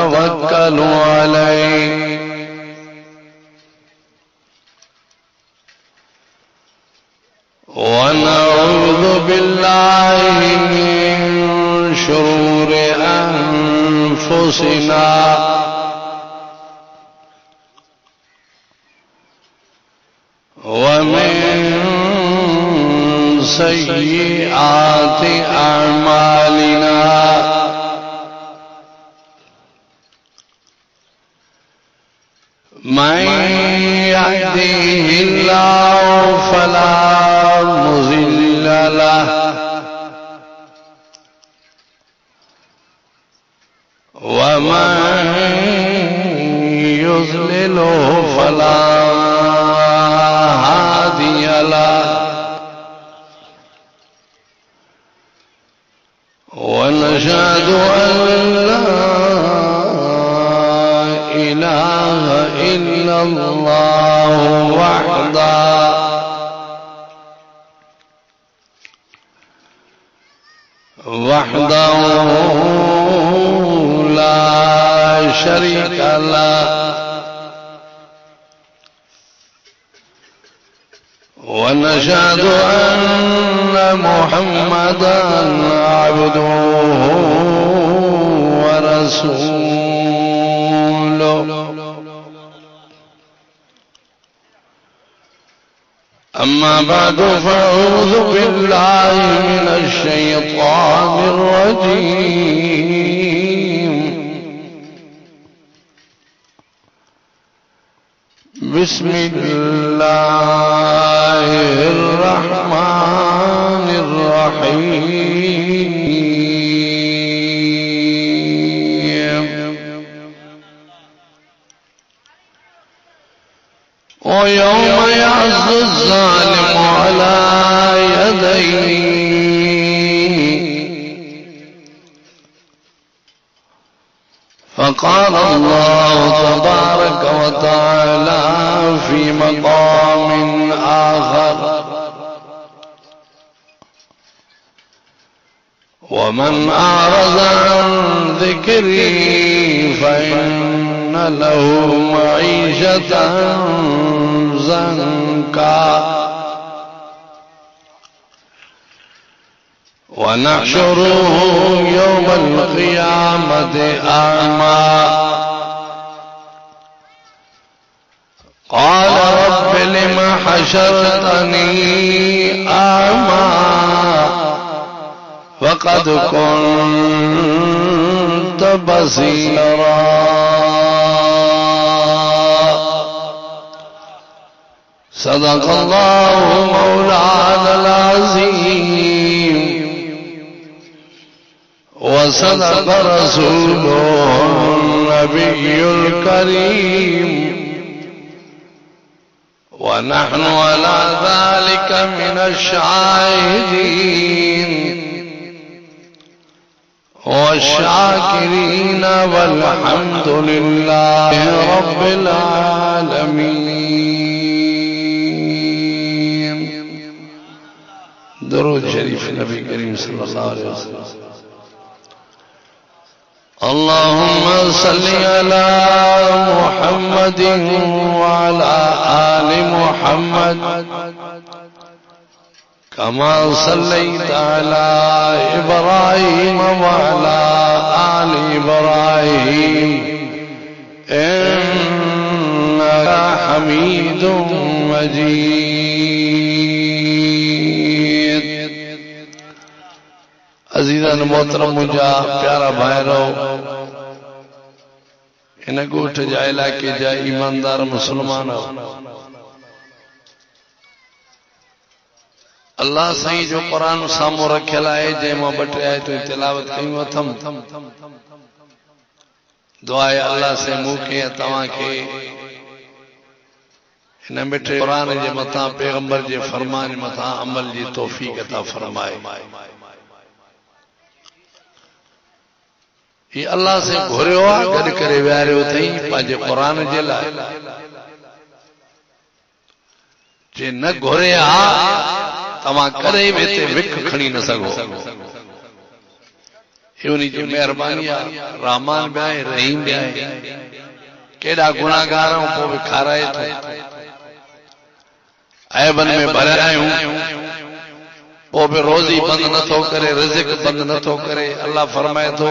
नतवक्कलु अलैहि व नऊज़ु बिल्लाहि मिन शुरूरि अनफुसिना व मिन सय्यिआति अअमालिना मन यहदिहिल्लाहु फला मुज़िल्ल लहु व मन युज़्लिलहु फला हादिय लहु व नशहदु अन ला इलाहा इल्लल्लाहु वहदहु ला शरीक लहु व नशहदु अन्न मुहम्मदन अब्दुहु व रसूलुहु अम्मा बादु फ़अऊज़ु बिल्लाहि मिनश शैतानिर रजीम बिस्मिल्लाहिर रहमानिर रहीम ओ यौम यअज़्ज़ु ज़ालिमु अला यदैहि फ़क़ाल अल्लाहु तबारक व तआला फ़ी मक़ामिन आख़र वमन अअरज़ अन ज़िक्री फ़इन्न लहु मईशतन ज़ंका व नहशुरुहु यौमल क़ियामति अअमा क़ाल रब्बि लिम हशरतनी अअमा वक़द कुन्त बसीरा सदक़ल्लाहु मौलाना अज़ीम व सदक़ रसूलुहुन नबियुल करीम व नहनु अला ज़ालिक मिनश शाहिदीन व शाकिरीन वल्हम्दुलिल्लाहि रब्बिल आलमीन। दुरूद शरीफ नबी करीम सल्लल्लाहु अलैहि वसल्लम। अल्लाहुम्मा सल्लि अला मुहम्मदिन व अला आलि मुहम्मद कमा सल्लैता अला इब्राहीम व अला आलि इब्राहीम इन्नका हमीदुम मजीद। अजीज़ान मोहतरम मुंहिंजा प्यारा भाइरो, इन ॻोठ जा इलाइक़े जा ईमानदार मुसलमान, अल्लाह साईं जो क़ुरान साम्हूं रखियल आहे, जंहिंमां ॿ टे आयतूं तिलावत कयूं अथमि। दुआ आहे अल्लाह से मूंखे तव्हांखे हिन मिठे क़ुरान जे मथां पैगंबर जे फरमान मथां अमल जी तौफ़ीक़ अता फरमाए। ये अल्लाह से घुरियो आहे, गॾु करे विहारियो अथई पंहिंजे क़ुरान जे लाइ। जे न घुरे हा तव्हां कॾहिं बि हिते विख खणी न सघो। ये उन्हीं जी मेहरबानी आहे। रहमान भी आहे, रहीम भी आहे। केॾा गुनाहगार आहियूं पोइ बि खाराए थो। ऐबन में भरिया आहियूं पोइ बि रोज़ी बंद नथो करे, रिज़िक बंद नथो करे। अल्लाह फरमाए थो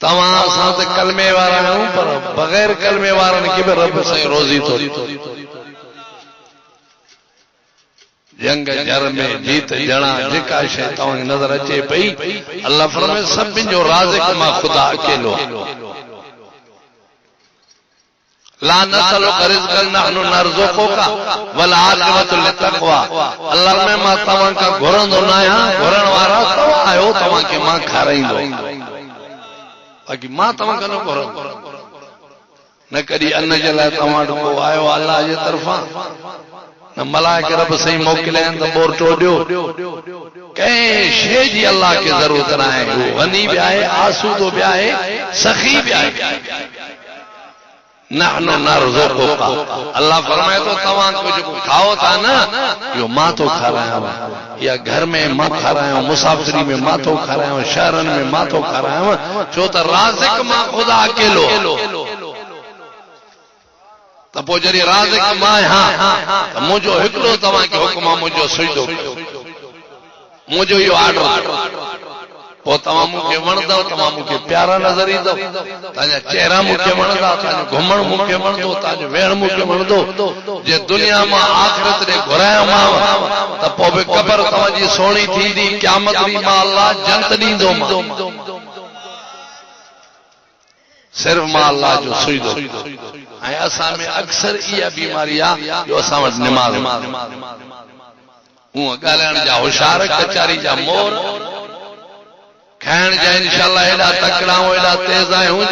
तव्हां असां त कलमे वारा आहियूं, पर बग़ैर कलमे वारनि खे बि रब साईं रोज़ी थो। जंग जर में जीत जना जेका शइ तव्हांखे नज़र अचे पई, अल्लाह फरमाए सभिनि जो राज़िक मां ख़ुदा अकेलो। ला नसलुका रिज़्क़न नहनु नरज़ुक़ुका वल आक़िबतु लित्तक़वा। अल्लाह में मां तव्हां खां घुरंदो न आहियां, घुरण वारा तव्हां आहियो, तव्हांखे मां खाराईंदो। बाक़ी मां तव्हां खां न घुरंदो, न कॾहिं अन्न जे लाइ तव्हां वटि को आयो अल्लाह जे तरफ़ां, न मलाइक रब साईं मोकिलिया आहिनि त बोरटो ॾियो। कंहिं शइ जी अल्लाह खे ज़रूरत न आहे। हू गनी बि आहे, आसूदो बि आहे, सखी बि आहे। नहनु नरज़ुक़ुका। अल्लाह फरमाए थो तव्हां कुझु खाओ था न, इहो मां थो खारायां। या घर में मां खारायां, मुसाफ़िरी में मां थो खारायां, शहरनि में मां थो खारायां, छो त राज़िक मां ख़ुदा अकेलो। त पोइ जॾहिं राज़िक मां आहियां त मुंहिंजो हिकिड़ो तव्हांखे हुकुम आहे, मुंहिंजो सिजदो कयो, मुंहिंजो इहो ऑर्डर। पोइ तव्हां मूंखे वणंदव, तव्हां मूंखे प्यारा नज़र ईंदव, तव्हांजा चेहरा मूंखे वणंदा, तव्हांजो घुमण मूंखे वणंदो, तव्हांजो वेहण मूंखे वणंदो। जे दुनिया मां आख़िरत ॾे घुरायोमांव त पोइ बि क़बर तव्हांजी सोणी थींदी, क़यामत ॾींहुं मां अल्लाह जंत ॾींदोमांव। सिर्फ़ मां अल्लाह जो सिजदो। ऐं असां में अक्सर इहा बीमारी आहे जो असां वटि निमाज़, हूअं ॻाल्हाइण जा होशियार, कचारी जा मोर, खाइण जा इंशाअल्लाह हेॾा तकड़ा, हेॾा तेज़ आहियूं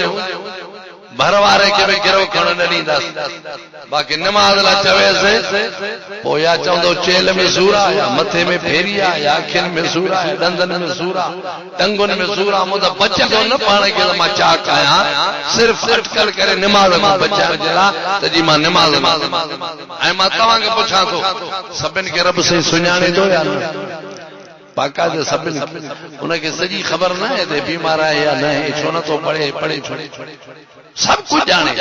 भर वारे खे बि गिरो खण न ॾींदासीं। बाक़ी निमाज़ लाइ चवेसि पोइ या चवंदो चेल में सूर आहे, या मथे में फेरी आहे, या अखियुनि में सूर आहे, ॾंदनि में सूर आहे, टंगुनि में सूर आहे। मूं त बचंदो न पाण खे त मां छा कयां, सिर्फ़ अटकल करे निमाज़ मां बचाइण जे लाइ त जी मां निमाज़। ऐं मां तव्हांखे पुछां थो, सभिनि खे रब साईं सुञाणे थो या न? बाक़ाइदा सभिनी उनखे सॼी ख़बर न आहे त बीमार आहे या न आहे, छो नथो पढ़े, पढ़े छो सभु कुझु ॼाणे,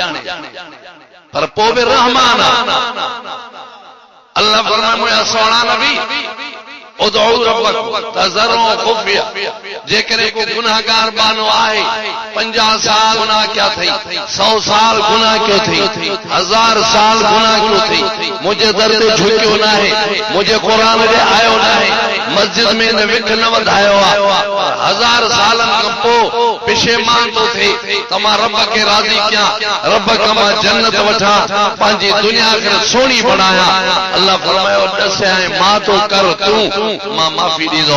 पर पोइ बि रहमान अल्लाह फरमाए मुंहिंजा सोणा नबी उदऊ रब्बक तज़र्रुअ खुफ़िया। जेकॾहिं को गुनाहगार बानो आहे, 50 साल गुनाह क्या थई, 100 साल गुनाह क्यों थी, 1000 साल गुनाह क्यों थी, मुझे दर ते झुकियो न आहे, मुझे क़ुरान ॾे आयो न आहे, मस्जिद में न विख न वधायो आहे, 1000 सालनि खां पोइ पिशेमान थो थिए त मां रब खे राज़ी कयां, रब खां मां जन्नत वठां, पंहिंजी दुनिया खे सोणी बणायां। अल्लाह फरमायो ॾसे मां तो कर तूं मां माफ़ी ॾींदो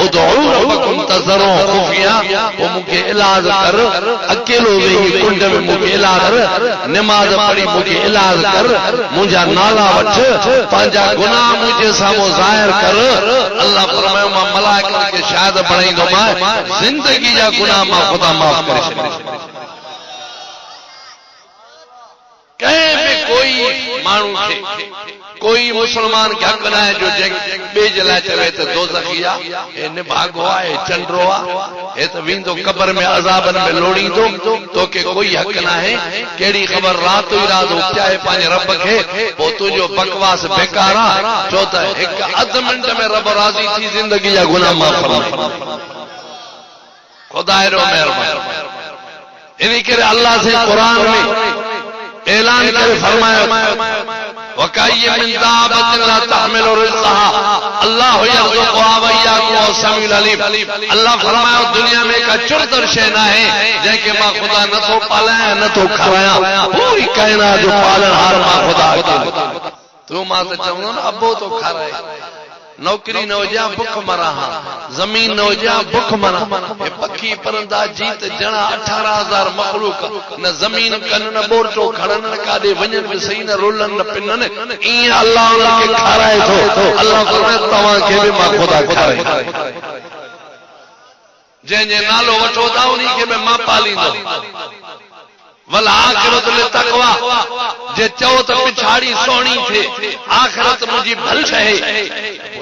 उदऊ रब्बकुम तज़र्रुअ खुफ़िया। पोइ मूंखे इलाज कर, अकेलो वेही कुंड में मूंखे इलाज कर, निमाज़ पढ़ी मूंखे इलाज कर, मुंहिंजा नाला वठ, पंहिंजा गुनाह मुंहिंजे साम्हूं ज़ाहिर कर। अल्लाह फरमायो मां मलाइकनि खे शाहिद बणाईंदोमांइ, ज़िंदगी जा गुनाह मां ख़ुदा माफ़ करे छॾींदुमि। कंहिं बि कोई माण्हू खे, कोई मुसलमान खे हक़ न आहे जो ॿिए जे लाइ चवे त दोज़खी आहे, हे निभागो आहे, हे चंडरो आहे, हे त वेंदो क़बर में अज़ाबनि में लोड़ींदो, तोखे कोई हक़ न आहे। कहिड़ी ख़बर राति जो इरादो चाहे पंहिंजे रब खे, पोइ तुंहिंजो बकवास बेकार आहे, छो त हिकु अधु मिंट में रब राज़ी थी ज़िंदगी जा गुनाह माफ़ फरमाए। ख़ुदा हेॾो महिरबानी। इन करे अल्लाह से क़ुरान में ऐलान करे फरमायो वकाई मिन दाबतिन ला तहमिलु रिज़्क़हा अल्लाह यरज़ुक़ुहा व इय्याकुम व समीउल अलीम। अल्लाह फरमायो दुनिया में का चुरतर शइ न आहे जंहिंखे मां ख़ुदा नथो पालायां, नथो खारायां। पूरी काइनात जो पालनहार मां ख़ुदा अकेलो। तूं मां त चवंदो न अबो तो खाराए, नौकरी न हुजे बुख मरा, जमीन न हुजे बुख मरा, पखी परंदा जीत ॼणा 18,000 मखलूक न जमीन कन, न बोरचो खड़न, न काॾे वञनि बि सही, न रोलन न पिनन, ईअं अल्लाह उनखे खाराए थो। अल्लाह फरमाए तव्हांखे बि मां ख़ुदा खाराए, जंहिंजे नालो वठो था उन्ही खे बि मां पालींदो। वल आखिरत लितक़वा, जे चओ त पिछाड़ी सोणी थे, आखिरत मुंहिंजी भल शइ,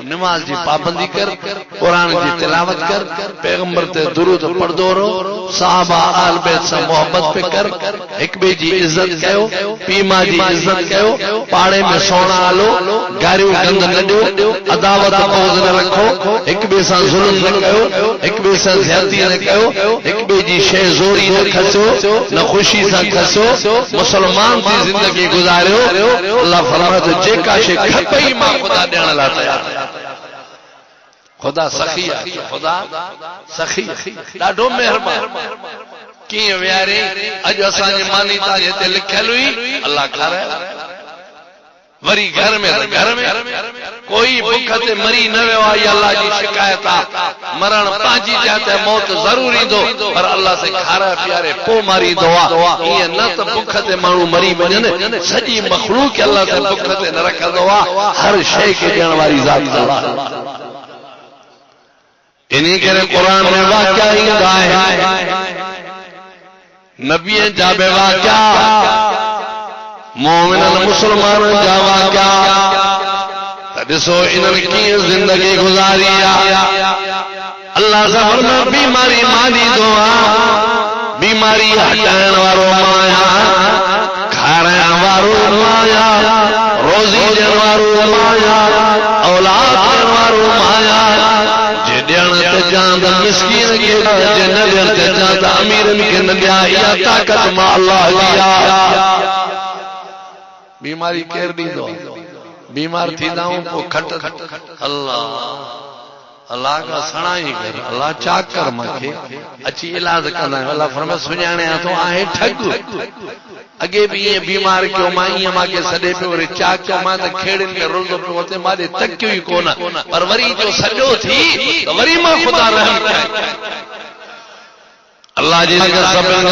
नमाज की पाबंदी कर, कुरान की तिलावत कर, पैगंबर ते दुरूद पढ़दो रहो, साहबा आल बैत से मोहब्बत पे कर, एक बे जी इज्जत कयो, पीमा जी इज्जत कयो, पाड़े में सोना आलो, गारियों गंद न दो, अदावत बोझ न रखो, एक बे से जुल्म न कयो, एक बे से ज्यादती न कयो, एक बे जी शे जोरी न खसो, न खुशी से खसो, मुसलमान की जिंदगी गुजारो। अल्लाह फरमाते जेका शे खपई मां खुदा ॾियण लाइ तयार। खुदा सखी आहे, खुदा सखी ॾाढो महिरबान। कीअं वियारे अॼु असांजी मानीता हिते लिखियल हुई, अल्लाह खारायो। वरी घर में कोई भुख ते मरी न वियो आहे, अल्लाह जी शिकायत आहे। मरण पंहिंजी जाते मौत ज़रूर ईंदो, पर अल्लाह से खाराए पीआरे पोइ मारींदो आहे। ईअं न त भुख ते माण्हू मरी वञनि, सॼी मखलूक अल्लाह से भुख ते न रखंदो आहे। हर शइ खे ॾियण वारी ज़ात अल्लाह। इन्हीं करे कुरान में वाक़िया ईंदा आहिनि, नबीअ जा बि वाक़िया, मोमिनन मुसलमानन जा वाक़िया। त ॾिसो इन्हनि कीअं ज़िंदगी गुज़ारी आहे। अल्लाह सां फरमाए बीमारी मारींदो आहे, बीमारी हटाइण वारो माया, खाराइण वारो माया, रोज़ी ॾियण वारो माया, औलाद ॾियण वारो माया। जे ॾियण ते चांद मिस्कीन खे, जे न ॾियण ते चांद अमीरन खे न ॾिया, इहा ताक़त मां अल्लाह जी आहे। बीमारी केर ॾींदो? बीमार थींदा आहियूं पोइ खट अल्लाह खां सणाई कर, अल्लाह चाक कर, मूंखे अची इलाज कंदा आहियूं। अल्लाह फरमाए सुञाणिया तो आहे ठग। अॻे बि ईअं बीमार कयो, मां ईअं मूंखे सॾे पियो, वरी चाक कयो, मां त खेड़नि में रुलंदो पियो, हुते मां ॾे तकियो ई कोन, पर वरी जो सॼो थी त वरी मां ख़ुदा रहम कयां। अल्लाह जी सभिनि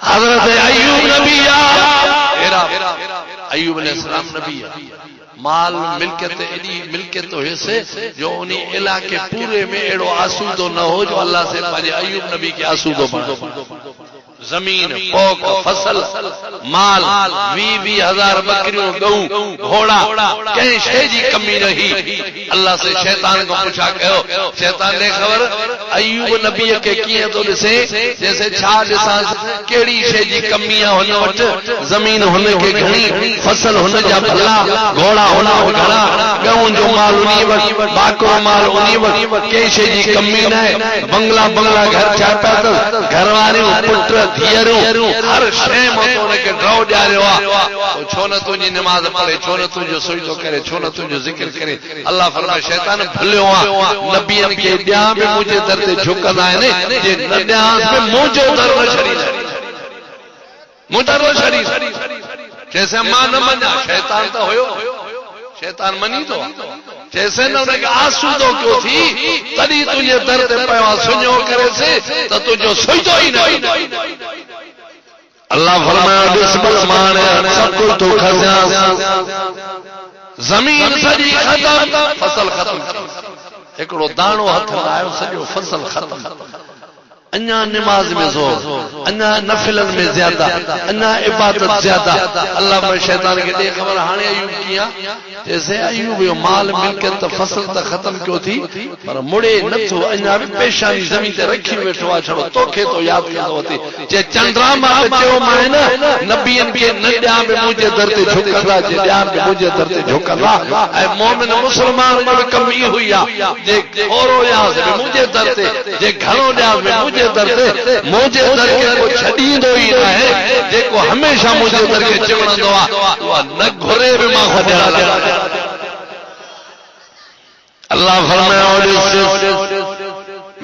हज़रत अय्यूब नबी अय्यूब अलैहिस्सलाम नबी माल मिल्कियत एडी मिल्कियत हुयसि जो उन इलाके पूरे में एड़ो आसूदो न हो जो अल्लाह से पंहिंजे अय्यूब नबी के आसूदो बणायो। जमीन, पोक, फसल, माल, 20,000 बकरियों, गऊ, घोड़ा, कहीं शे जी कमी रही। अल्लाह से शैतान को पूछा कयो, शैतान ने खबर अय्यूब नबी के कीअं तो ॾिसे, जैसे छा ॾिसां, कहिड़ी शे जी कमी आहे हुन वटि, ज़मीन हुनखे घणी, फसल हुन जा भला, घोड़ा हुन घणा, गऊं जो माल उन्ही वटि, बाकरो माल उन्ही वटि, कंहिं शे जी कमी न आहे। बंगला बंगला घर छा पिया अथसि, घरवारियूं, पुट, धीअरूं, हर शइ मां तो उनखे ड्रॉ ॾियारियो आहे। छो न तुंहिंजी निमाज़ पढ़े, छो न तुंहिंजो सुजदो करे, छो न तुंहिंजो ज़िक्र करे। अल्लाह फरमाए शैतान भुलियो आहे, नबियनि खे ॾियां बि मुंहिंजे दर ते झुकंदा आहिनि, जे न ॾियांसि बि मुंहिंजो दर न छॾींदा, मुंहिंजो दर न छॾींदा। चइसे मां न मञा, शैतान त हुयो, शैतान मञी थो, जैसे न उनखे आसूदो कयो थी, तॾहिं तुंहिंजे दर ते पियो आहे, सुञो करेसि त तुंहिंजो सुजदो ई न। अल्लाह फरमायो ॾिस मुसलमान सब कुछ तो खसियां, ज़मीन सॼी ख़त्म, फसल ख़त्म, हिकिड़ो दाणो हथ लायो सॼो फसल ख़त्म। अन्या नमाज में जोर, अन्या नफिलन में ज्यादा, अन्या इबादत ज्यादा। अल्लाह में शैतान के दे खबर हाणे अयूब किया, जैसे अयूब यो माल मिल्कियत फसल त खत्म क्यों थी, पर मुड़े नथो, अन्या भी पेशानी जमीन ते रखी वेठो आ, छड़ो तोखे तो याद कंदो थी। जे चंद्रमा चयो मां न नबियन के न ॾियां बि मुंहिंजे दर ते झुकंदा, जे ॾियां बि मुंहिंजे दर ते झुकंदा। ऐं मोमिन मुसलमान जो कम ई हुई आहे, जे थोरो ॾियांसि बि मुंहिंजे दर ते, जे घणो ॾियांसि बि मुंहिंजे दर ते, मुंहिंजे दर खे को छॾींदो ई न आहे। जेको हमेशा मुंहिंजे दर खे चिमणंदो आहे, उहा न घुरे बि मां ॾियण लॻा। अल्लाह फरमायो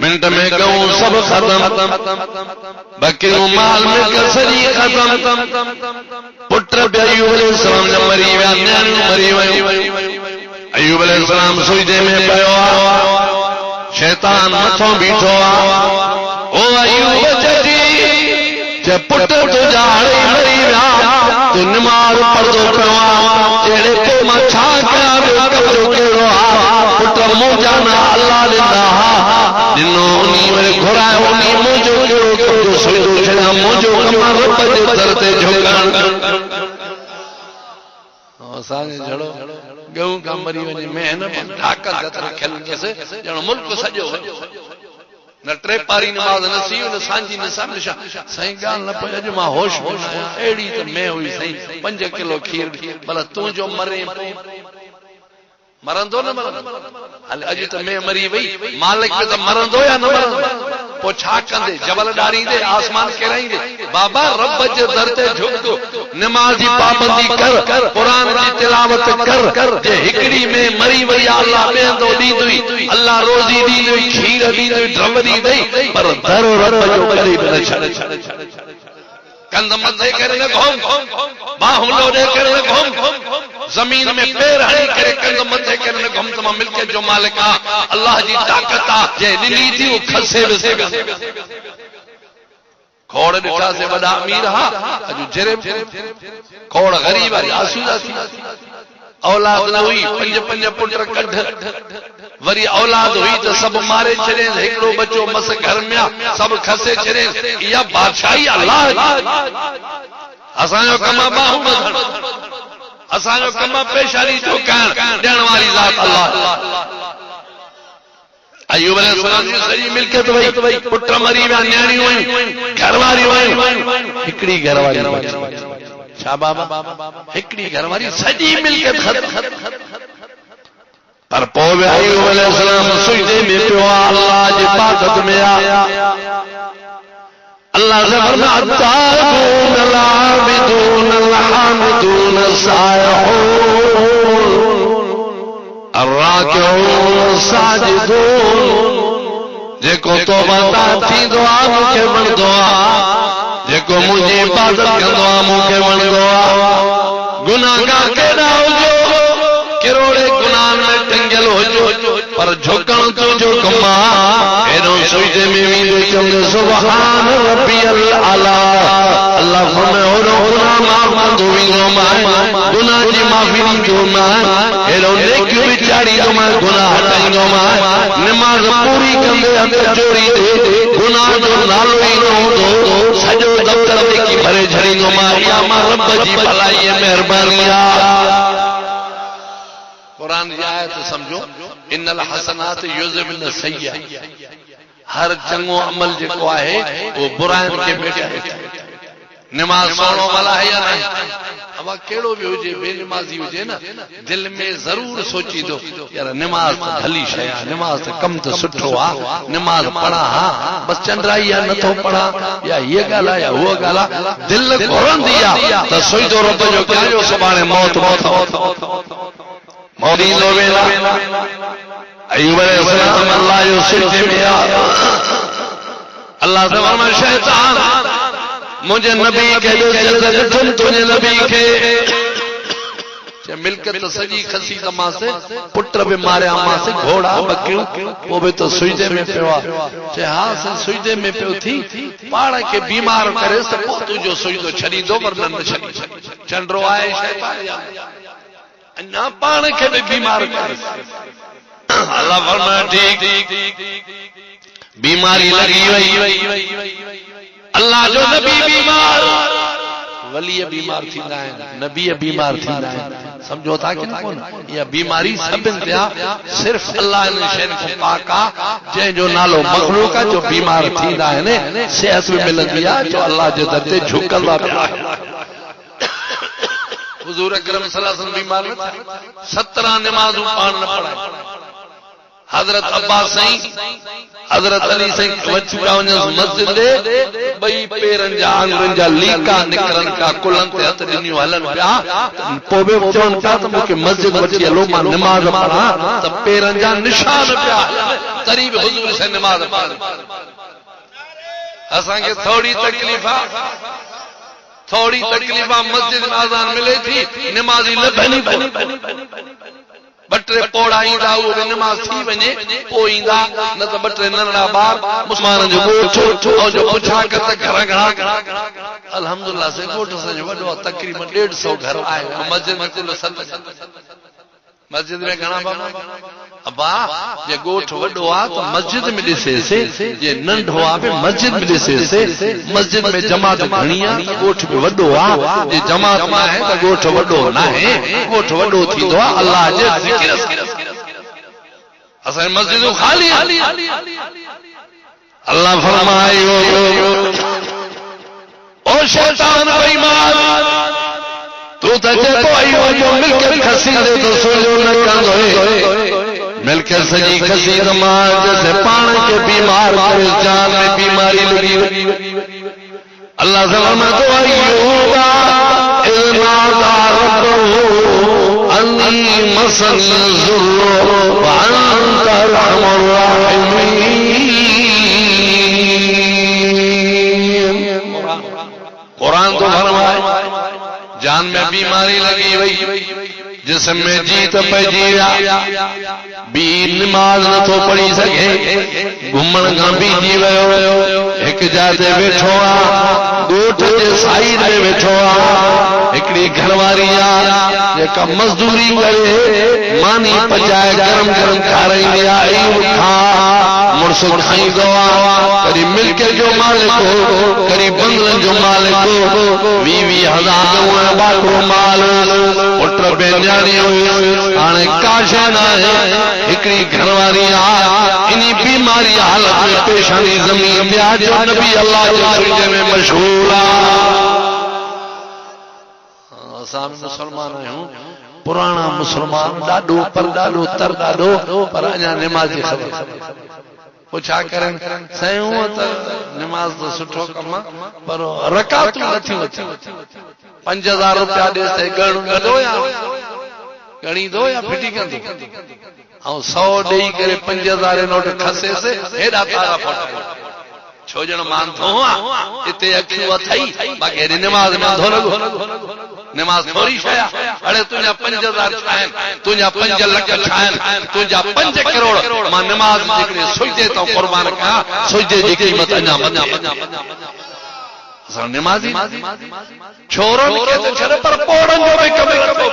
मिंट में गऊं सब खत्म, बकरियूं माल में सॼी खत्म, पुट बि अय्यूब अलैहिस्सलाम जा मरी विया, नियाणियूं मरी वयूं। अय्यूब अलैहिस्सलाम सुजदे में पियो आहे, शैतान मथो बीठो आहे। ओ अय्यूब जे पुट तुंहिंजा हाणे मरी विया, तूं निमाज़ पढ़ंदो पियो आहे, अहिड़े पोइ मां छा कयां, कमजो कहिड़ो आहे। पुट मुंहिंजा न अल्लाह ॾिना, ॾिनो उन्ही वरी घुरायो, उन्ही मुंहिंजो कहिड़ो कमजो सुजदो छॾियां, मुंहिंजो कम रब जे दर ते झुकण। असांखे जहिड़ो गऊं का मरी वने मैं न ढाका जतर खेलंदस जण मुल्क सजो न टे पारी नमाज न सी न सांजी न समझा सही गाल न पे अज मां होश में आया एड़ी तो मैं हुई सही 5 किलो खीर भला तू जो मरे मरंदो न मरंदो हले अज तो मैं मरी वई मालिक पे तो मरंदो या न मरंदो पो छा कंदे जबल डारींदे आसमान केराईंदे बाबा रब जे दर ते झुक नमाज जी पाबंदी कर कुरान जी तिलावत कर जे हिकड़ी में मरी वई अल्लाह बेंदो दींदुई अल्लाह रोजी दींदुई खीर दींदुई ड्रम दींदई पर दर रब जो करी न छड़ कंद मथे करे न घुम बाहुं लोडे करे न घुम जमीन में पैर हणी करे कंद मथे करे न घुम तमा मिलके जो मालिक आ अल्लाह जी ताकत आ जे ॾिनी थी वो खसे वसे खोड़ ॾिठा से वॾा अमीर हा अॼु जरे खोड़ ग़रीब आहे आसूदा थी औलाद न हुई 5 पुट कढ वरी औलाद हुई तो सब मारे छड़े हिकड़ो बच्चो मस घर में सब खसे छड़े या बादशाही अल्लाह असांजो कम बाहु बधण असांजो कम पेशानी ठोकाइण ॾियण वारी ज़ात अल्लाह अयूब अलैहिस्सलाम जी सॼी मिल्कियत वई पुट मरी विया न्याणियूं आहिनि घरवारियूं आहिनि हिकड़ी घरवारी छा बाबा हिकड़ी घरवारी सॼी मिल्कियत ख़त्म पर पोइ बि अयूब अलैहिस्सलाम सुजदे में पियो अल्लाह जी इबादत में आया अल्लाह से फरमाया ताबून लाबिदून अलहमदून साइहून अर्राकिऊन साजिदून जेको तौबा थींदो आहे मूंखे वणंदो आहे जेको मुंहिंजी इबादत कंदो आहे मूंखे वणंदो आहे गुनाहगार केॾा हुजो किरोड़े गुनाह में टंगियल हुजो पर झुकण तुंहिंजो कमु आहे एॾो सुजदे में वेंदो चवंदो सुभान रब्बियल आला अल्लाह फरमाए ओड़ो गुनाह माफ़ कंदो वेंदो मां गुनाह जी माफ़ी ॾींदो मां एॾो नेकियूं बि चाढ़ींदो मां गुनाह हटाईंदो मां नमाज़ पूरी कंदे हथ जोड़ींदे गुनाह जो नालो ई न हूंदो सॼो दफ़्तर नेकी भरे छॾींदो मां इहा मां रब जी भलाई ऐं महिरबानी आहे कुरान जी आयत समझो इन्नल हसनात युज़हिबन सय्या हर चंगो अमल जेको आहे वो बुराइनि खे मिटाए नमाज पढ़णो वाला है या नहीं अब केड़ो भी हुजे बेनमाजी हुजे ना दिल में जरूर सोची दो यार नमाज तो भली शय आहे नमाज तो कम तो सुठो आ नमाज पढ़ा हां बस चंद्राई या नथो पढ़ा या ये गाला या वो गाला दिल घुरंदी आ तो सोईदो रब जो कयो सुभाणे मौत मौदी लोवेला अयूब अलैहिस्सलाम अल्लाह जो सिजदे में आया अल्लाह से फरमाया शैतान मुझे नबी के तुम तुझे नबी के मिलकत सजी खसी तमा से पुत्र भी मारे अम्मा से घोड़ा बकरियों वो भी तो सुजदे में पियो हाँ से सुजदे में पियो थी पाण के बीमार करे तो तुझो सुजदो छड़ी दो वरना न छड़ी चंड्रो आए शैतान अन्ना पाण के भी बीमार करे अल्लाह फरमाया ठीक बीमारी लगी वई अल्लाह जो नबी बीमार वली बीमार थींदा आहिनि नबी बीमार थींदा आहिनि समझो था कि कोन इहा बीमारी सभिनि ते सिर्फ अल्लाह इन शयुनि खां पाक आहे जंहिंजो नालो मखलूक आहे जो बीमार थींदा आहिनि सेहत बि मिलंदी आहे जो अल्लाह जे दर ते झुकंदा पिया हुजूर अकरम सल्लल्लाहु अलैहि वसल्लम बीमार न थिया 17 नमाज़ूं पाण न पढ़ाए हजरत अब्बास सही हजरत अली सही वचुका वञस मस्जिद दे बई पेरन जा आंगुरन जा लीका निकरन का कुलन ते हथ ॾिनियूं हलन पिया पोइ बि चवनि पिया त मूंखे मस्जिद वठी हलो मां नमाज़ पढ़ा त पेरन जा निशान पिया तरी बि हुजूर से नमाज़ पढ़ असांखे थोड़ी तकलीफ़ मस्जिद में आज़ान मिले थी नमाज़ी लभनी बटरे पोड़ा ईंदा उहो नमाज़ थी वञे पोइ ईंदा न त बटरे नंढड़ा ॿार मुस्लमाननि जो ॻोठ जो पुछा कर त घर घणा अल्हम्दुलिल्लाह से ॻोठ असांजो वॾो आहे तक़रीबन 150 घर आहे मस्जिद में कुल 7 मस्जिद में घणा बाबा अबा जे गोठ वडो आ तो मस्जिद में दिसे जे नंढो आ पे मस्जिद में दिसे मस्जिद में जमात घणी आ गोठ में वडो आ जे जमात ना है तो गोठ वडो ना है गोठ वडो थींदो आ अल्लाह जे जिक्र असां मस्जिद खाली अल्लाह फरमायो ओ शैतान बेईमान तू तो जेको आयो जो मिलके खसीदे तो सोजो न कंदो मिलके सजी खसीद मार जैसे पान के बीमार करे जान में बीमारी लगी अल्लाह सलाम तो अय्यूबा इज़नादा रब्बहु अन्नी मसनी ज़ुर्रु व अंत अर्हमुर राहिमीन। कुरान तो फरमाए जान में बीमारी लगी वही जिसम में जीत पजीरा बी नमाज न तो पढ़ी सके घुमण का बीजी वियो एक जाते वेठो आ गोठ के साइड में वेठो आ हिकड़ी घरवारी आ जेका मजदूरी करे मानी पचाए गरम गरम खाराईंदी आ खा मुड़स खाईंदो आ करी मिल्क जो मालिक हो करी बंगलन जो मालिक हो 20,000 बाटो माल पुट बेंजानी हाणे काशे न हिकड़ी घरवारी आ इनी बीमारी हालत में पेशानी जमीन में आ जो नबी अल्लाह जे सिजे में मशहूर आ असां मुसलमान आहियूं पुराना मुसलमान ॾाढो पर ॾाढो तर ॾाढो पर अञा निमाज़ी ख़बर वो छा करन सयूं त नमाज तो सुठो कम पर रकातूं नथियूं अचनि 5,000 रुपया ॾे ते गणो या गणी दो या फिटी कंदो ऐं 100 ॾेई करे 5,000 नोट खसे से हेॾा तारा फोटा छो जण मान थो इते अखियूं अथई बाक़ी हेॾी निमाज़ में अंधो लॻो नमाज थोड़ी शया अड़े तुझा 5,000 छाइन तुझा 5 लख छाइन तुझा 5 करोड़ मां नमाज जिकरे सुजदे तो कुर्बान कया सुजदे जी कीमत अञा असां नमाज़ी छोरन के तो छड़ पर पोड़न जो भी कम रखो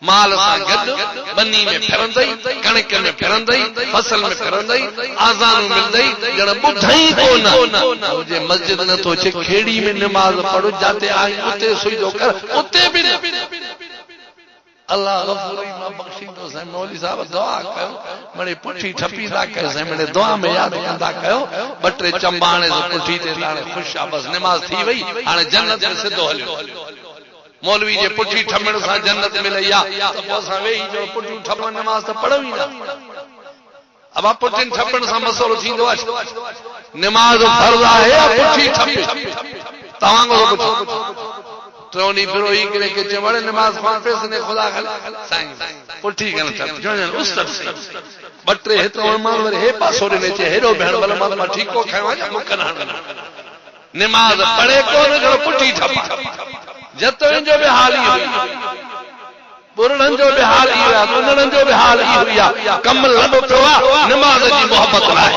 माल सां गॾु बनी में फिरंदई कणिक में फिरंदई फसल में फिरंदई आज़ानूं मिलंदई ॼण ॿुधई कोन जे मस्जिद न तो अचे खेड़ी में नमाज पढ़ो जाते आई उते सुजदो कर उते भी अल्लाह गफूर रहीम बख्शींदो से मौलवी साहब दुआ कयो मणे पुठी ठपींदा कयो से मणे दुआ में याद कंदा कयो बटरे चंबाणे से पुठी ते ताणे खुश आ बस नमाज थी वई हाणे जन्नत में सिधो हलियो मौलवी जे पुठी ठमण सां जन्नत मिलई आ त पोइ असां वेही जो पुठी ठमण नमाज त पढ़ो ई न अब आप पुठी ठमण सां मसलो थींदो आहे नमाज फर्ज़ आहे या पुठी ठपे तव्हां को पुछो त्रोनी बिरोई करे के चवण नमाज पढ़ पे सने खुदा खल साईं पुठी कन ठप जोन उस्ताद से बटरे हेतो मां वर हे पासो ने चे हेडो भेण बल मां ठीक को खायो या मुकन नमाज पढ़े कोन जो पुठी ठप जतन जो भी हाल ही हुई बुरड़न जो भी हाल ही हुआ मुनड़न जो भी हाल ही हुआ कम लॻो पियो आहे नमाज जी मोहब्बत लाइ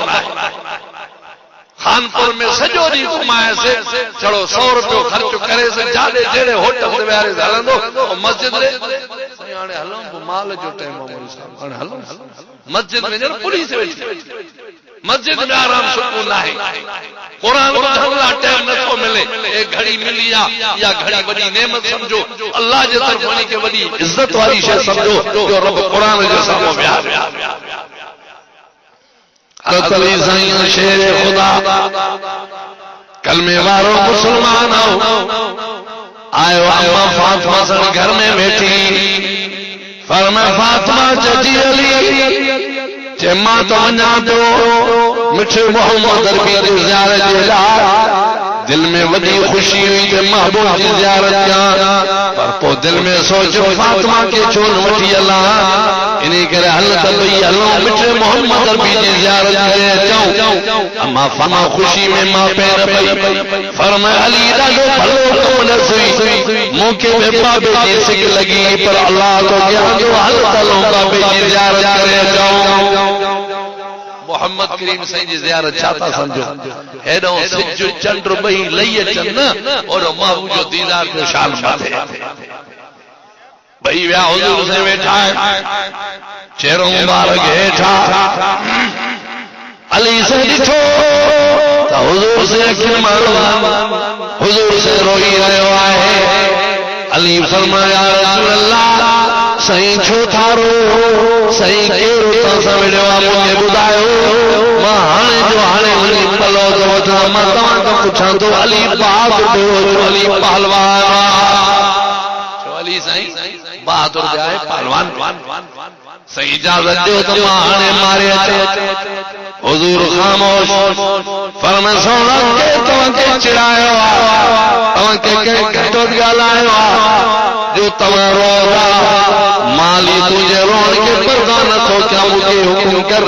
खानपुर में सॼो ॾींहुं घुमाए से चढ़ो 100 रुपयो ख़र्च करे से जाॾे जहिड़े होटल ते विहारे हलंदो मस्जिद रे हाणे हलूं माल जो टाइम मौलवी साहब हाणे हलूं मस्जिद में ॼण पुलिस वेठी मस्जिद में आराम सुकून आहे कुरान ॿुधण लाइ टाइम नथो मिले ए घड़ी मिली आहे या घड़ी वॾी नेमत समझो अल्लाह जे तरफ़ वञी के वॾी इज़त वारी शइ समझो जो रब कुरान जे साम्हूं विहारियो कतली साईं शेर खुदा कलमे वारो मुसलमान आयो अम्मा फातिमा सन घर में बैठी फरमाया फातिमा जजी अली चे मां तो वञा तो मिठे मोहम्मद अरबी की ज़ियारत जे लाइ दिल में वॾी खुशी हुई कि महबूब की ज़ियारत कयां पर पोइ दिल में सोचो फातिमा के छो न वठी हलां इन्हीं करे हल त भई हलो मिठे मोहम्मद अरबी की ज़ियारत करे अचूं अम्मा फातिमा खुशी में मां पैर पई फरमाया अली ॾाढो भलो कम लसी मूंखे बि बाबे जी सिक लगी पर अल्लाह तो कहंदो हल त हलो बाबे जी ज़ियारत करे अचूं मोहम्मद करीम साईं जी ज़ियारत छाता समझो हेडो सिज चंड बई लई अचन और महबूब जो दीदार जो शान माथे भई विया हुजूर से वेठा चेहरो मुबारक हेठा अली से ॾिठो त हुजूर से अखियुनि मां हुजूर से रोई रहियो आहे। अली फरमाया रसूल अल्लाह सही छो थारो सही केरु तव्हां विड़ियो आहे मूंखे ॿुधायो। मां हाणे जो हाणे वञी पलो थो वठां मां तव्हां खां पुछां थो अली बहादुर अली पहलवान अली साईं बहादुर जाए पहलवान सही इजाजत ॾियो त मां हाणे मारे अचे। हुजूर खामोश फरमाए सोना के तव्हांखे चिड़ायो आहे तव्हांखे कंहिं घटो ॻाल्हायो आहे जो तव्हां रो था माली तुंहिंजे रोअण खे बर्दाश्त नथो कयां मूंखे हुकुम कर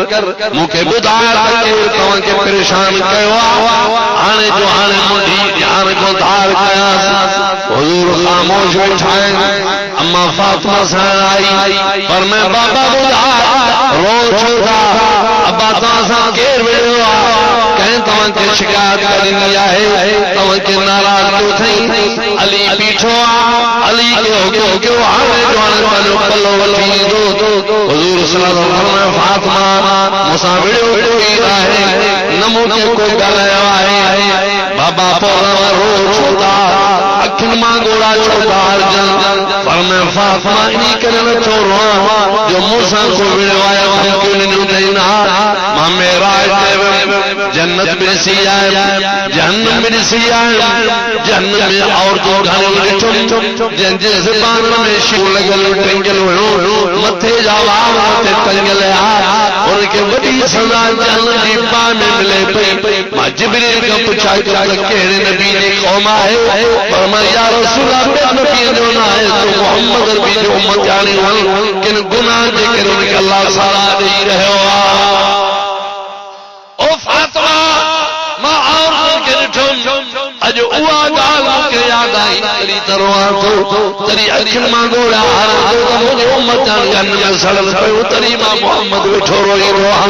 मूंखे ॿुधाए केरु तव्हांखे परेशान कयो आहे हाणे जो हाणे मुंहिंजी ध्यान खां धार कयांसि। हुजूर खामोश वेठा आहिनि। अम्मा फातिमा सां आई पर मैं बाबा ॿुधाए रो छो था अब्बा तव्हां सां केरु विड़ियो आहे कंहिं तव्हांखे शिकायत ॾिनी आहे तव्हांखे नाराज़ कयो अथई। अली बीठो आहे अली खे हुकुम कयो हाणे जो हाणे पंहिंजो पलो वठी ईंदो। हुजूर सल्लल्लाहु अलैहि वसल्लम फातिमा मूंसां विड़ियो आहे न मूंखे कोई ॻाल्हायो आहे। बाबा पोइ रो छो था अखियुनि मां ॻोढ़ा छो था पर मैं फातिमा इन करे नथो रोआं जो मूंसां को विड़ियो आहे मां मेराज ते जन्नत में ॾिसी आयुमि जहन्नम में ॾिसी आयुमि जहन्नम में औरतूं घणियूं ॾिठुमि जंहिंजे ज़बान में शिव लॻल टंगियल हुयो मथे जा वार मथे टंगियल उनखे वॾी सज़ा जहन्नम जी बाहि में मिले पई। मां जिब्रील खां पुछां कहिड़े नबी जी क़ौम आहे पर मां या रसूल नबी जो न आहे मोहम्मद नबी जो उम्मत जाने किन गुनाह जे करे उनखे अल्लाह सज़ा ॾेई रहियो आहे। ओ फातिमा मां औरतुनि खे ॾिठुमि अॼु उहा ॻाल्हि मूंखे यादि आई तॾहिं त रोआं थो तॾहिं अखियुनि मां ॻोढ़ा मुंहिंजी उम्मत जहन्नम में सड़ल पियो तॾहिं मां मोहम्मद वेठो रोई रोआं।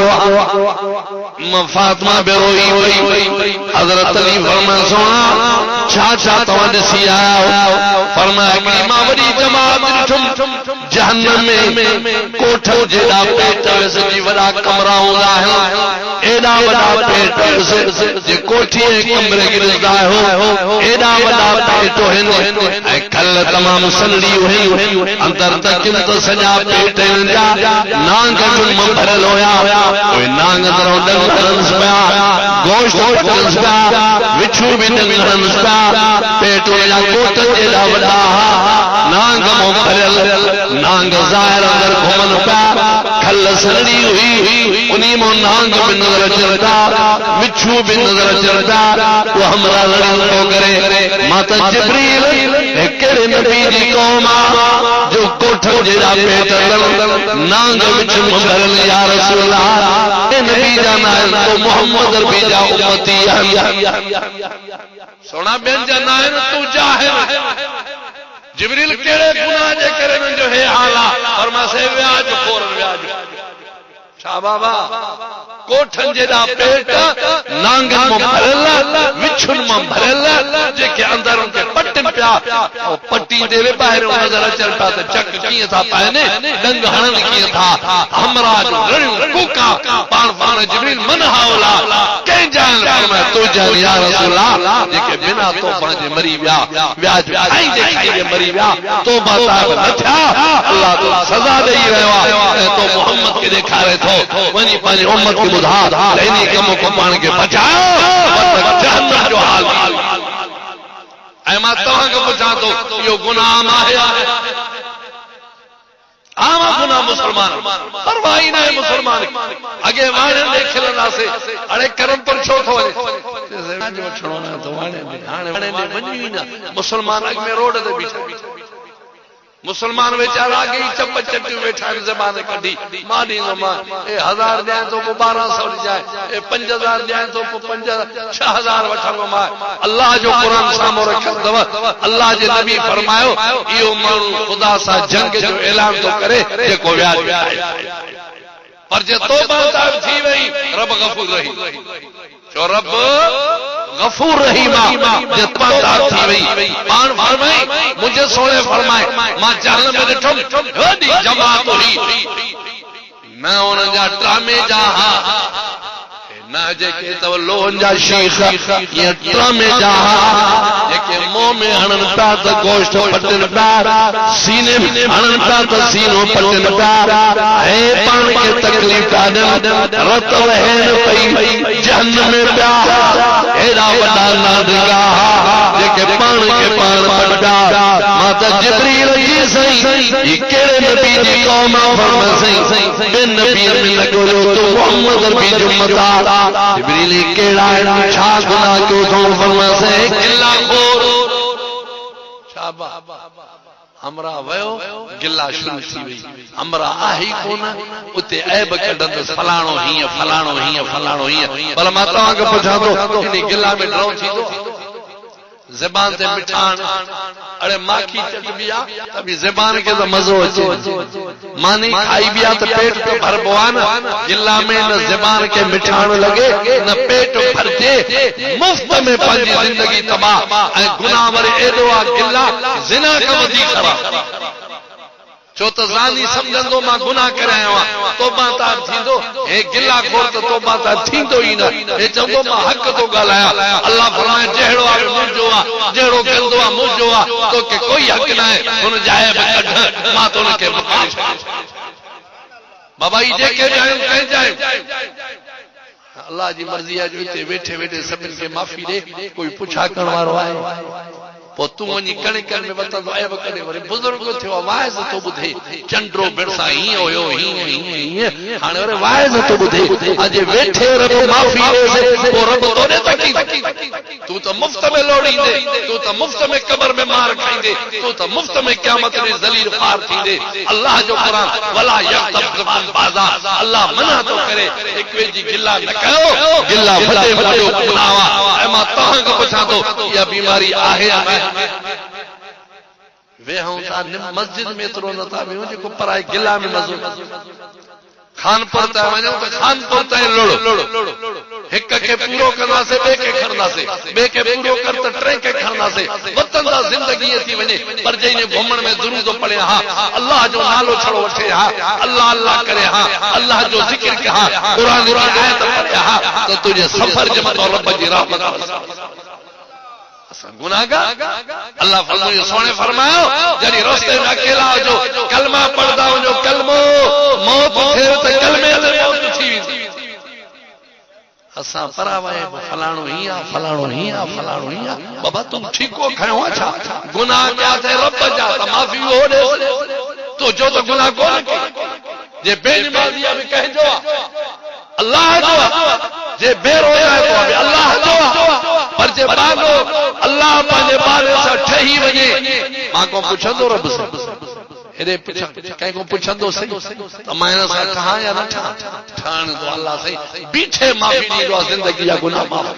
फातिमा बि रोई वई। हज़रत अली फरमाए सोना छा छा तव्हां ॾिसी आया आहियो फरमाया हिकिड़ी मां वॾी जमात ॾिठुमि जहन्नम में कोठनि जेॾा पेट सॼी वॾा कमरा हूंदा आहिनि एॾा वॾा पेट जे कोठी ऐं कमरे खे ॾिसंदा आहियो एॾा वॾा पेट आहिनि ऐं कल तमामु सनड़ियूं हुयूं अंदरि तकियुनि त सॼा पेट जा नांग भरियल हुया उहे नांग अंदरि हलनि पिया गोश्त पटनि पिया विछू बि हलनि पिया पेट जा कोट जेॾा वॾा नांग मां भरियल नांग ज़ाहिर अंदरि घुमनि पिया खल सनड़ी हुई उन मां नांग बि नज़र अचनि था विछू बि नज़र अचनि था उहो हमरा लड़नि थो करे। मां त जिब्रील कहिड़े नबी जी क़ौम आहे जो कोठनि जेॾा पेट नांग विछ में भरियल या रसूल अल्लाह नबी जा न आहिनि तो मोहम्मद नबी जा उम्मती आहिनि। सोना ॿियनि जा न आहिनि तूं जाहिर जिब्रील कहिड़े गुनाह जे करे हुननि जो हे हाल आहे और मां से व्याज फौरन व्याज छा बाबा कोठनि जेॾा पेट नांगनि मां भरियल विछुनि मां भरियल जेके अंदरि उनखे पटनि पिया पटी ते ॿाहिरियों नज़र अचनि पिया त चक कीअं था पाइनि डंग हणनि कीअं था हमरा रड़ियूं कूका पाण पाण जिब्रील मन हावला कंहिं जान फरमाए तो जान या रसूल अल्लाह जेके बिना तौबा जे मरी विया व्याज खाईंदे खाईंदे मरी विया तौबा ताब न थिया अल्लाह तो सज़ा ॾेई रहियो आहे ऐं तो मोहम्मद खे ॾेखारे थो वञी पंहिंजी उम्मत खे ॿुधा इन कम को पाण खे बचायो जहन्नम जो हाल। ऐं मां तव्हांखे पुछां थो इहो गुनाह आहे आम गुनाह मुसलमान परवाह ई न आहे मुसलमान अॻे वाणे ॾे खिलंदासीं हाणे करम पर छो थो वञे हाणे वञी न मुसलमान अॻ में रोड ते बीठा मुसलमान वेचारा आगे ही चप चटियूं वेठा आहिनि ज़बान कढी मां ॾींदो मां 1000 ॾियां थो पोइ 1200 ॾिजांइ 5000 ॾियां थो पोइ 6000 वठंदो मां। अल्लाह जो क़ुरान साम्हूं रखियो अथव अल्लाह जे नबी फरमायो इहो माण्हू ख़ुदा सां जंग जो ऐलान थो करे जेको व्याज पर जे तौबा थी वई रब गफूर रही छो रब गफूर रहीम जे तौबा थी वई पाण फरमाई मुझे सोने फरमाए मां जहन्नम में ॾिठुमि वॾी जमात हुई ना उन जा ड्रामे जा ना जेके तो लोहन जा शीख ये ड्रामे जा जेके मुंह में हणन पा तो गोश्त पटन पा सीने में हणन पा तो सीनो पटन पा है पान के तकलीफ कादन रत वहन पई जहन्नम में प्या एड़ा वडा नादगा जेके पान के पान पटा माता जिब्रील जी सही ये केड़े नबी जी कौम फरमा सही बिन नबी में लगो तो मोहम्मद नबी जो मता जिब्रील केड़ा छा गुनाह क्यों तो फरमा से गिला खोर शाबा हमरा वयो गिला शुरू थी वई हमरा आही कोन उते ऐब कढंद फलाणो ही फलाणो ही पर मां तव्हां खे पुछां थो इन गिला में ड्रो थी तो ज़बान से मिठान अरे माखी चटबिया तभी ज़बान के तो मजो अचे मानी खाई बिया तो पेट तो भरबो आ न गिला में न ज़बान के मिठान लगे न पेट भरजे मुफ्त में पंहिंजी जिंदगी तबाह ऐं गुनाह वरी एॾो आहे गिला ज़िना खां वधीक ख़राब छो तो ज़ानी समझंदो मां गुनाह करे आयो आहियां तौबा तार थींदो हे गिला खोर तो तौबा तार थींदो ई न हे चवंदो मां हक़ तो ॻाल्हायां अल्लाह फरमाए जहिड़ो आहे मुंहिंजो आहे जहिड़ो कंदो आहे मुंहिंजो आहे तोखे कोई हक़ न आहे हुन जाए बि कढ मां तो उनखे मुकाए छॾियो बाबा ई जेके जायूं कंहिं जायूं अल्लाह जी मर्ज़ी आहे जो हिते वेठे वेठे सभिनि खे माफ़ी ॾे कोई पुछा करण वारो आहे पो तू वञी कणे कणे में वतंदो ऐब कॾहिं वरी बुज़ुर्ग थियो वाइज़ तो ॿुधे चंड्रो बिरसा हीअं हुयो हीअं हाणे वरी वाइज़ तो ॿुधे अॼु वेठे रब माफ़ी ॾे पोइ रब तोड़े तकी तू तो मुफ्त में लोड़ींदे तू तो मुफ्त में कब्र में मार खाईंदे तू तो मुफ्त में क़यामत में ज़लील ख़ार थींदे अल्लाह जो क़ुरान वला यग़्तब बाज़ा अल्लाह मना तो करे हिक ॿिए जी गिला न कयो गिला वॾे वॾो गुनाह आहे ऐं मां तव्हां खां पुछां थो इहा बीमारी आहे या न वे मस्जिद में एतिरो नथा वेहूं जेको पराए गिला में मज़ो खानपुर ताईं वञूं त खानपुर ताईं लोड़ो हिक खे पूरो कंदासीं ॿिए खे खणंदासीं ॿिए खे पूरो कर त टे खे खणंदासीं वतंदा ज़िंदगी थी वञे पर जंहिं घुमण में दुरूद पढ़े हा अल्लाह जो नालो छड़ो वठे हा अल्लाह अल्लाह करे हा अल्लाह जो ज़िक्र के हा क़ुरान जी आयत पढ़े हा त तुंहिंजे सफ़र जे मथां रब जी रहमत गुनाहगार अल्लाह फरमायो सोने फरमायो जॾहिं रस्ते में अकेला हुजो कलमा पढ़दा हुजो कलमो मौत थे त कलमे ते मौत थी वेंदी असां परावाए फलाणो हीअं फलाणो हीअं बाबा तुम ठीको खयो आहे छा गुनाह कया थे रब जा त माफ़ी हो ॾे तो जो तो गुनाह कोन जे बेनमाज़ी में कहजो अल्लाह जो जे बेरोया है तो अल्लाह जो पर जे बागो अल्लाह पंहिंजे बारे सां ठही वञे मां को पुछंदो रब सां हेॾे कंहिं को पुछंदो सही त मां हिन सां ठहां या न ठहण तो अल्लाह सही बीठे माफ़ी ॾींदो आहे ज़िंदगी जा गुनाह माफ़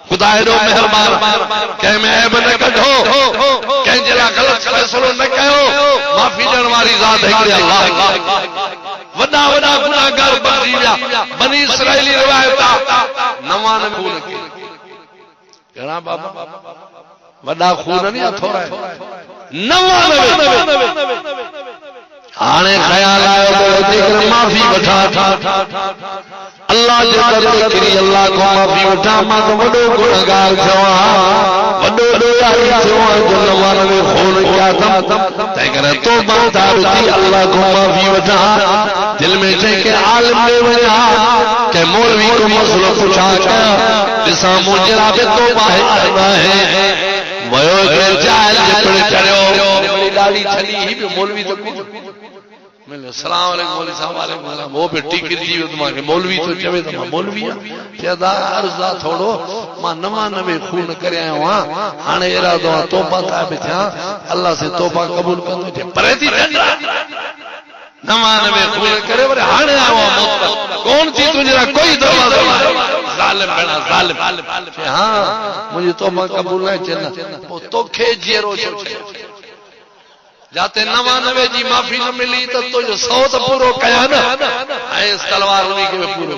खुदा एॾो महिरबान कंहिं में ऐब न कढो कंहिंजे लाइ ग़लति फ़ैसिलो न कयो माफ़ी ॾियण वारी ज़ात हिकिड़ी अल्लाह वॾा वॾा गुनाहगार बणिजी विया बनी इसराइली रिवायत 99 खून घणा बाबा वॾा खून नहीं थोड़ा 99 हाणे ख्याल आयो तो माफ़ी वठा अल्लाह जे दर ते किरी अल्लाह को माफ़ी वठा मां तो वॾो गुनाहगार थियो आहियां वॾो ॾोयारी थियो आहियां जो 99 खून कया तम तंहिं करे तौबा थी अल्लाह को माफ़ी वठा दिल में जेके आलिम ने वञा के मौलवी को मसलो पुछा ॾिसां मुंहिंजे लाइ बि तौबा है वयो जे जाल जे चढ़ियो ॾाढी छली ही बि मौलवी तो मिले सलाम अलैकुम मौलवी साहब वालेकुम सलाम वो पे टिकट जी तो मां मौलवी तो चवे तो मौलवी चेदा अर्ज़ा थोड़ो मां 99 खून करे आयो हां हाने इरादो तौबा था बि थिया अल्लाह से तौबा कबूल कंदो जे पर थी 99 खून करे वरे हाने आयो मौत कौन थी तुझे कोई दरवाज़ो जालिम बना जालिम हां मुझे तौबा कबूल है चेना तो तोखे जेरो छो जाते 99 जी माफ़ी न मिली तो तुझो 100 तो पूरो कया न ऐं तलवार उन्हीं के पूरो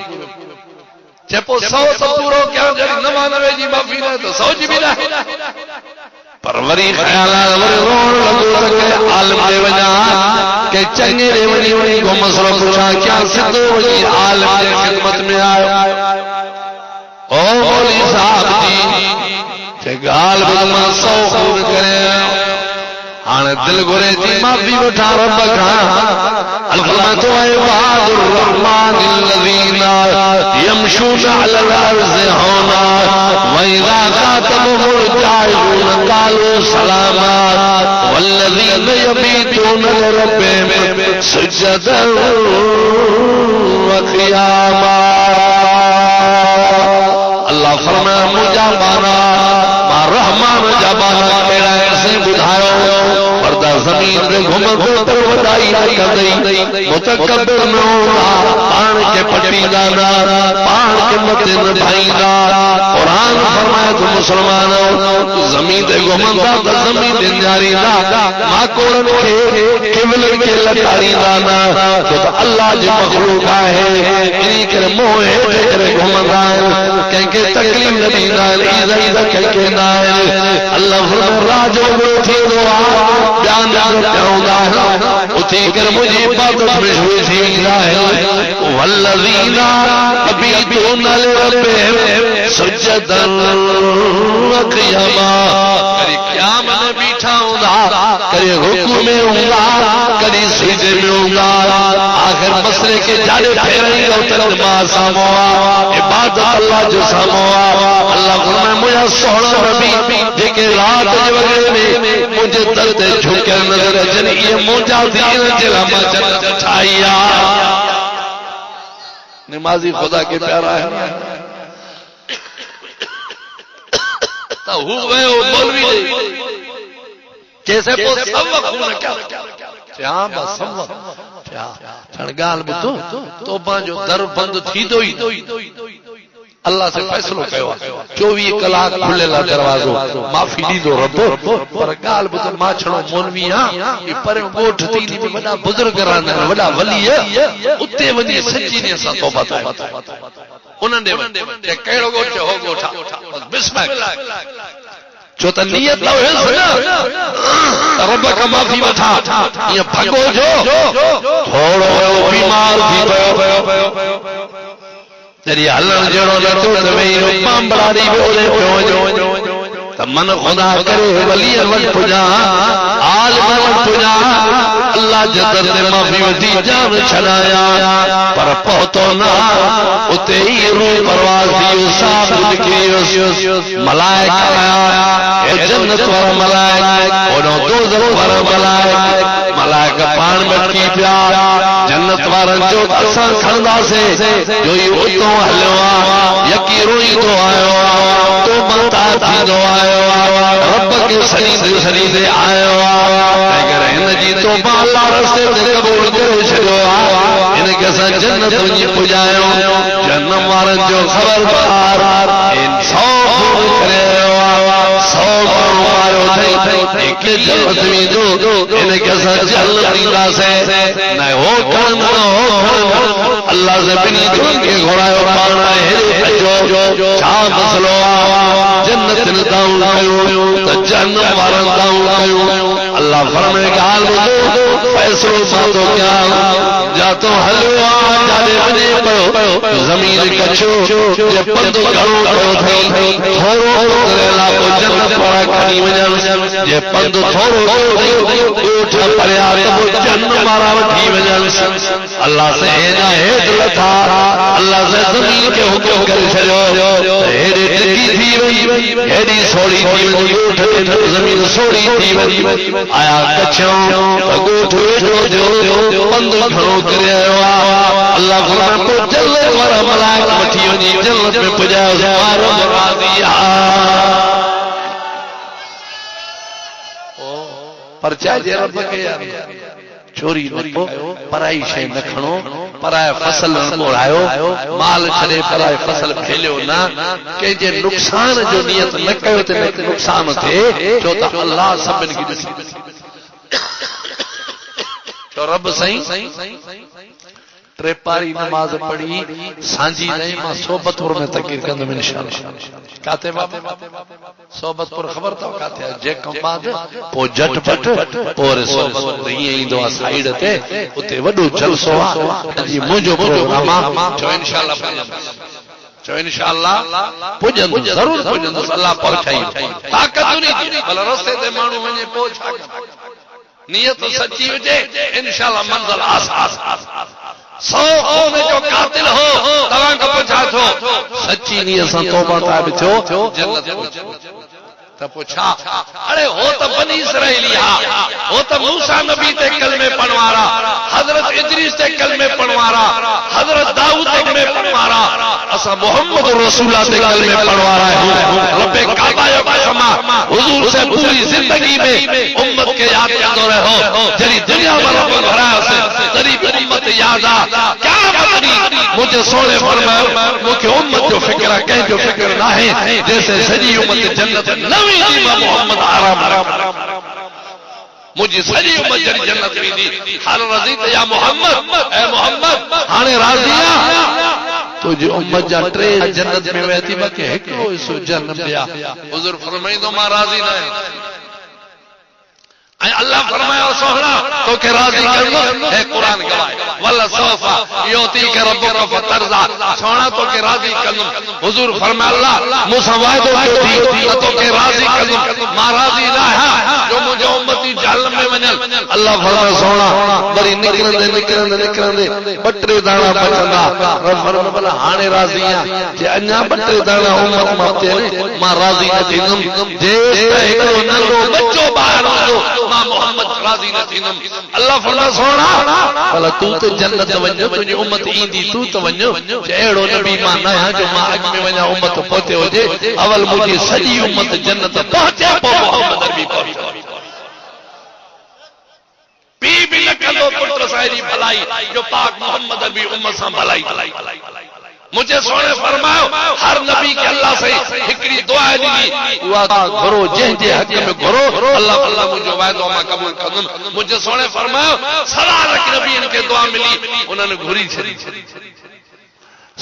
चेपो 100 तो पूरो क्या जड़ी 99 जी माफ़ी न तो 100 जी भी ना पर वरी ख्याल वरी रोण लगो के आलिम दे वञा के चंगे रे वनी वनी को मसलो पूछा क्या सिद्धो वनी आलम की खिदमत में आयो ओ मौली साहब जी ते गाल बदमा सौ खून करे आने दिल गुरे जी माफी उठा रब खां अल्लाह तो इबादुर रहमान الذين يمشون على الارض هونا واذا خاطبهم الجاهلون قالوا سلاما والذين يبيتون لربهم سجدا وقياما अल्लाह फरमाया मुझा बाना मां रहमान जबाना मेरा ऐसे बुधायो पर्दा जमीन पे घुमंदो पर वदाई न कंदई मुतकब्बिर न होना पाण के पटींदा ना पाण के मथे न ठाईंदा कुरान फरमाया तो मुसलमानो जमीन ते घुमंदा त जमीन ते न्यारींदा माकोड़न के केवल के लटारींदा ना तो अल्लाह जी मखलूक है इनी करे मोह हेठ करे घुमंदा के तकलीफ न दींदा इज़त के ना अल्लाह फरमाया राजो थी दो बयान करदा उठी कर मुझे इबादत में हुई थी वल्लज़ीना यबीतूना लिरब्बिहिम सुजदन व क़ियामा क्या मन बीठा होंदा करे रुकू में होंदा कदी सिजदे में होंदा आखिर मसले के जाने फेरई उतर नमाज सामोआ इबादत अल्लाह जो सामोआ अल्लाह फरमाए मुझे सोहणो नबी जेके रात जे वगैरह में मुझे दर्द झुके नजर अचन ये मुझा दीन जला मा जन्नत ठाईया नमाजी खुदा के प्यारा है तो हुए वो मौलवी कैसे वो सब खून क्या क्या बस सब क्या छणगाल बुतो तोबा जो दर बंद थी दोई अल्लाह से फैसलो कयो 24 कलाक खुलेला दरवाजो माफी दीदो रब पर गाल बुतो माछड़ो मौलवी हां ये पर गोठ तीनी में बड़ा बुजुर्ग रहंदा बड़ा वली है उते वनी सच्ची ने सा तौबा उन्हनि के कहिड़ो गोठ हो गोठा बस बिस्मिल्लाह जो त नियत न हुयस न रब का माफी वठा ये भगो जो थोड़ो बीमार थी पियो तेरी हलण जड़ो न तो वेई पांबलाड़ी बोले पियो त मन खुदा करे वली वट पुजा आलिम वट पुजा अल्लाह जदर ने माफी वठी जान छड़ाया पर पहुतो ना उते ही रू परवाज थी साफ लिखी मलाइका आया ए जन्नत वाला मलाइका ओनो दोज़ख वाला मलाइका मलाइका पान बैठी पिया जन्नत वारन जो असां खणदा से जो ही उतो हलियो यकी रोई तो आयो तो मता थी दो आयो रब के सरीद आयो अगर इन जी तो अल्लाह रस्ते ते कबूल करे छयो इन के सा जन्नत वञी पुजायो जन्नत वारन जो खबरदार इन 100 करे 100 मारो एक जन्नत में दो इन के सा जन्नत दीदा से न हो कन अल्लाह से बिनी के घोड़ायो पाना है जो छा मसलो जन्नत न दाऊं कयो त जन्नत वारन दाऊं कयो अल्लाह फरमाए गाल बुझो फैसलो सातो क्या जा तो हलवा जाने बने पयो जमीन कछो जे पंधु घणो कयो थई थोरो करेला को जन्नत वारा खणी वजन जे पंधु थोरो कयो उठ परया तो जन्नत वारा वठी वजन अल्लाह से एना हेठ लथा अल्लाह से जमीन के हुक्म करे छयो हेड़ी टिकी थी वई हेड़ी सोड़ी थी वई उठ जमीन सोड़ी थी वई आया कछो गोठ वेठो जो पंधु घणो करे आयो अल्लाह फरमाए को जन्नत वारा मलाइका वठी वञी जन्नत में पुजायो वारो राज़िया पर चाहे रब के यार चोरी न कयो पराई शइ न खणो पराए फसल न उड़ायो माल छड़े पराए फसल खेलियो ना के जे नुकसान जो नियत न कयो ते नुकसान थे छो त अल्लाह सभिनि खे ॾिसी छो रब सही ट्रेपारी नमाज पढ़ी सांझी नहीं मां सोबतपुर में तकरीर कंदम इंशाअल्लाह काते बाबा सोबतपुर खबर तो काते जे कमाद पो झटपट और सोबतपुर ये इंदो साइड ते उते वडो जलसो आ जी मुजो प्रोग्राम जो इंशाअल्लाह पुजन जरूर पुजन अल्लाह पहुंचाई ताकत नहीं भला रस्ते ते मानू वने पहुंचा नियत सच्ची हुजे इंशाअल्लाह मंजिल आस 100 में जो कातिल हो तव्हां खां पुछा थो सच्ची नियत सां तौबा ताब थियो जन्नत त पुछा अरे हो त बनी इसराइली हो त मूसा नबी ते कलमे पढ़वारा हजरत इदरीस ते कलमे पढ़वारा हजरत दाऊद ते कलमे पढ़वारा असा मोहम्मद रसूलुल्लाह ते कलमे पढ़वारा है रब्बे काबा यो कसमा हुजूर से पूरी जिंदगी में उम्मत के याद करते रहो जरी दुनिया वालों को घराया से तरी उम्मत याद आ क्या बदली मुझे सोने फरमायो मुझे उम्मत जो फिक्र कह जो फिक्र ना है जैसे सजी उम्मत जन्नत नवी इमाम मोहम्मद आराम मुझे सजी उम्मत जरी जन्नत दी हाल रजी ते या मोहम्मद ए मोहम्मद हाने राजिया तो जो उम्मत जा ट्रे जन्नत में वेती बके हिकड़ो सो जन्नत दिया हुजूर फरमाइंदो मां राजी ना है अल्लाह फरमाया सोहना तो के राजी करनो है कुरान गवाह वल्ला सौफा योती के रब्बुका फतरजा सोहना तो के राजी करनो हुजूर फरमाया अल्लाह मूसा वायदो क्यों थी तो के राजी करनो मां राजी ना है जो मुझे उम्मती जहन्नम में वनल अल्लाह फरमाया सोहना बड़ी निकरंदे बटरे दाना बचंदा रब फरमाया हाने राजी आ जे अन्या बटरे दाना उम्मत माते मां राजी न थींदम जे एकड़ो नंढो बच्चो बाहर आंदो मां मोहम्मद राजी न थींदम अल्लाह फरमाया सोहना भला तू तो जन्नत वञो तुंहिंजी उम्मत ईंदी तू तो वञो अहिड़ो नबी मां न आहियां जो मां अॻ में वञा उम्मत पहुते हुजे अवल मुंहिंजी सॼी उम्मत जन्नत पहुचे पोइ मोहम्मद अरबी पहुचे पी भी न कंदो पुट साहिरी भलाई जो पाक मोहम्मद अरबी उम्मत सां भलाई मुझे सोने फरमायो हर नबी के अल्लाह से हिकड़ी दुआ दी दुआ करो जंहिंजे हक में घुरो अल्लाह अल्लाह मुझे वायदो मां कबूल कंदुम मुझे सोने फरमायो सवा लख नबी इनके दुआ मिली उन्होंने घुरी छड़ी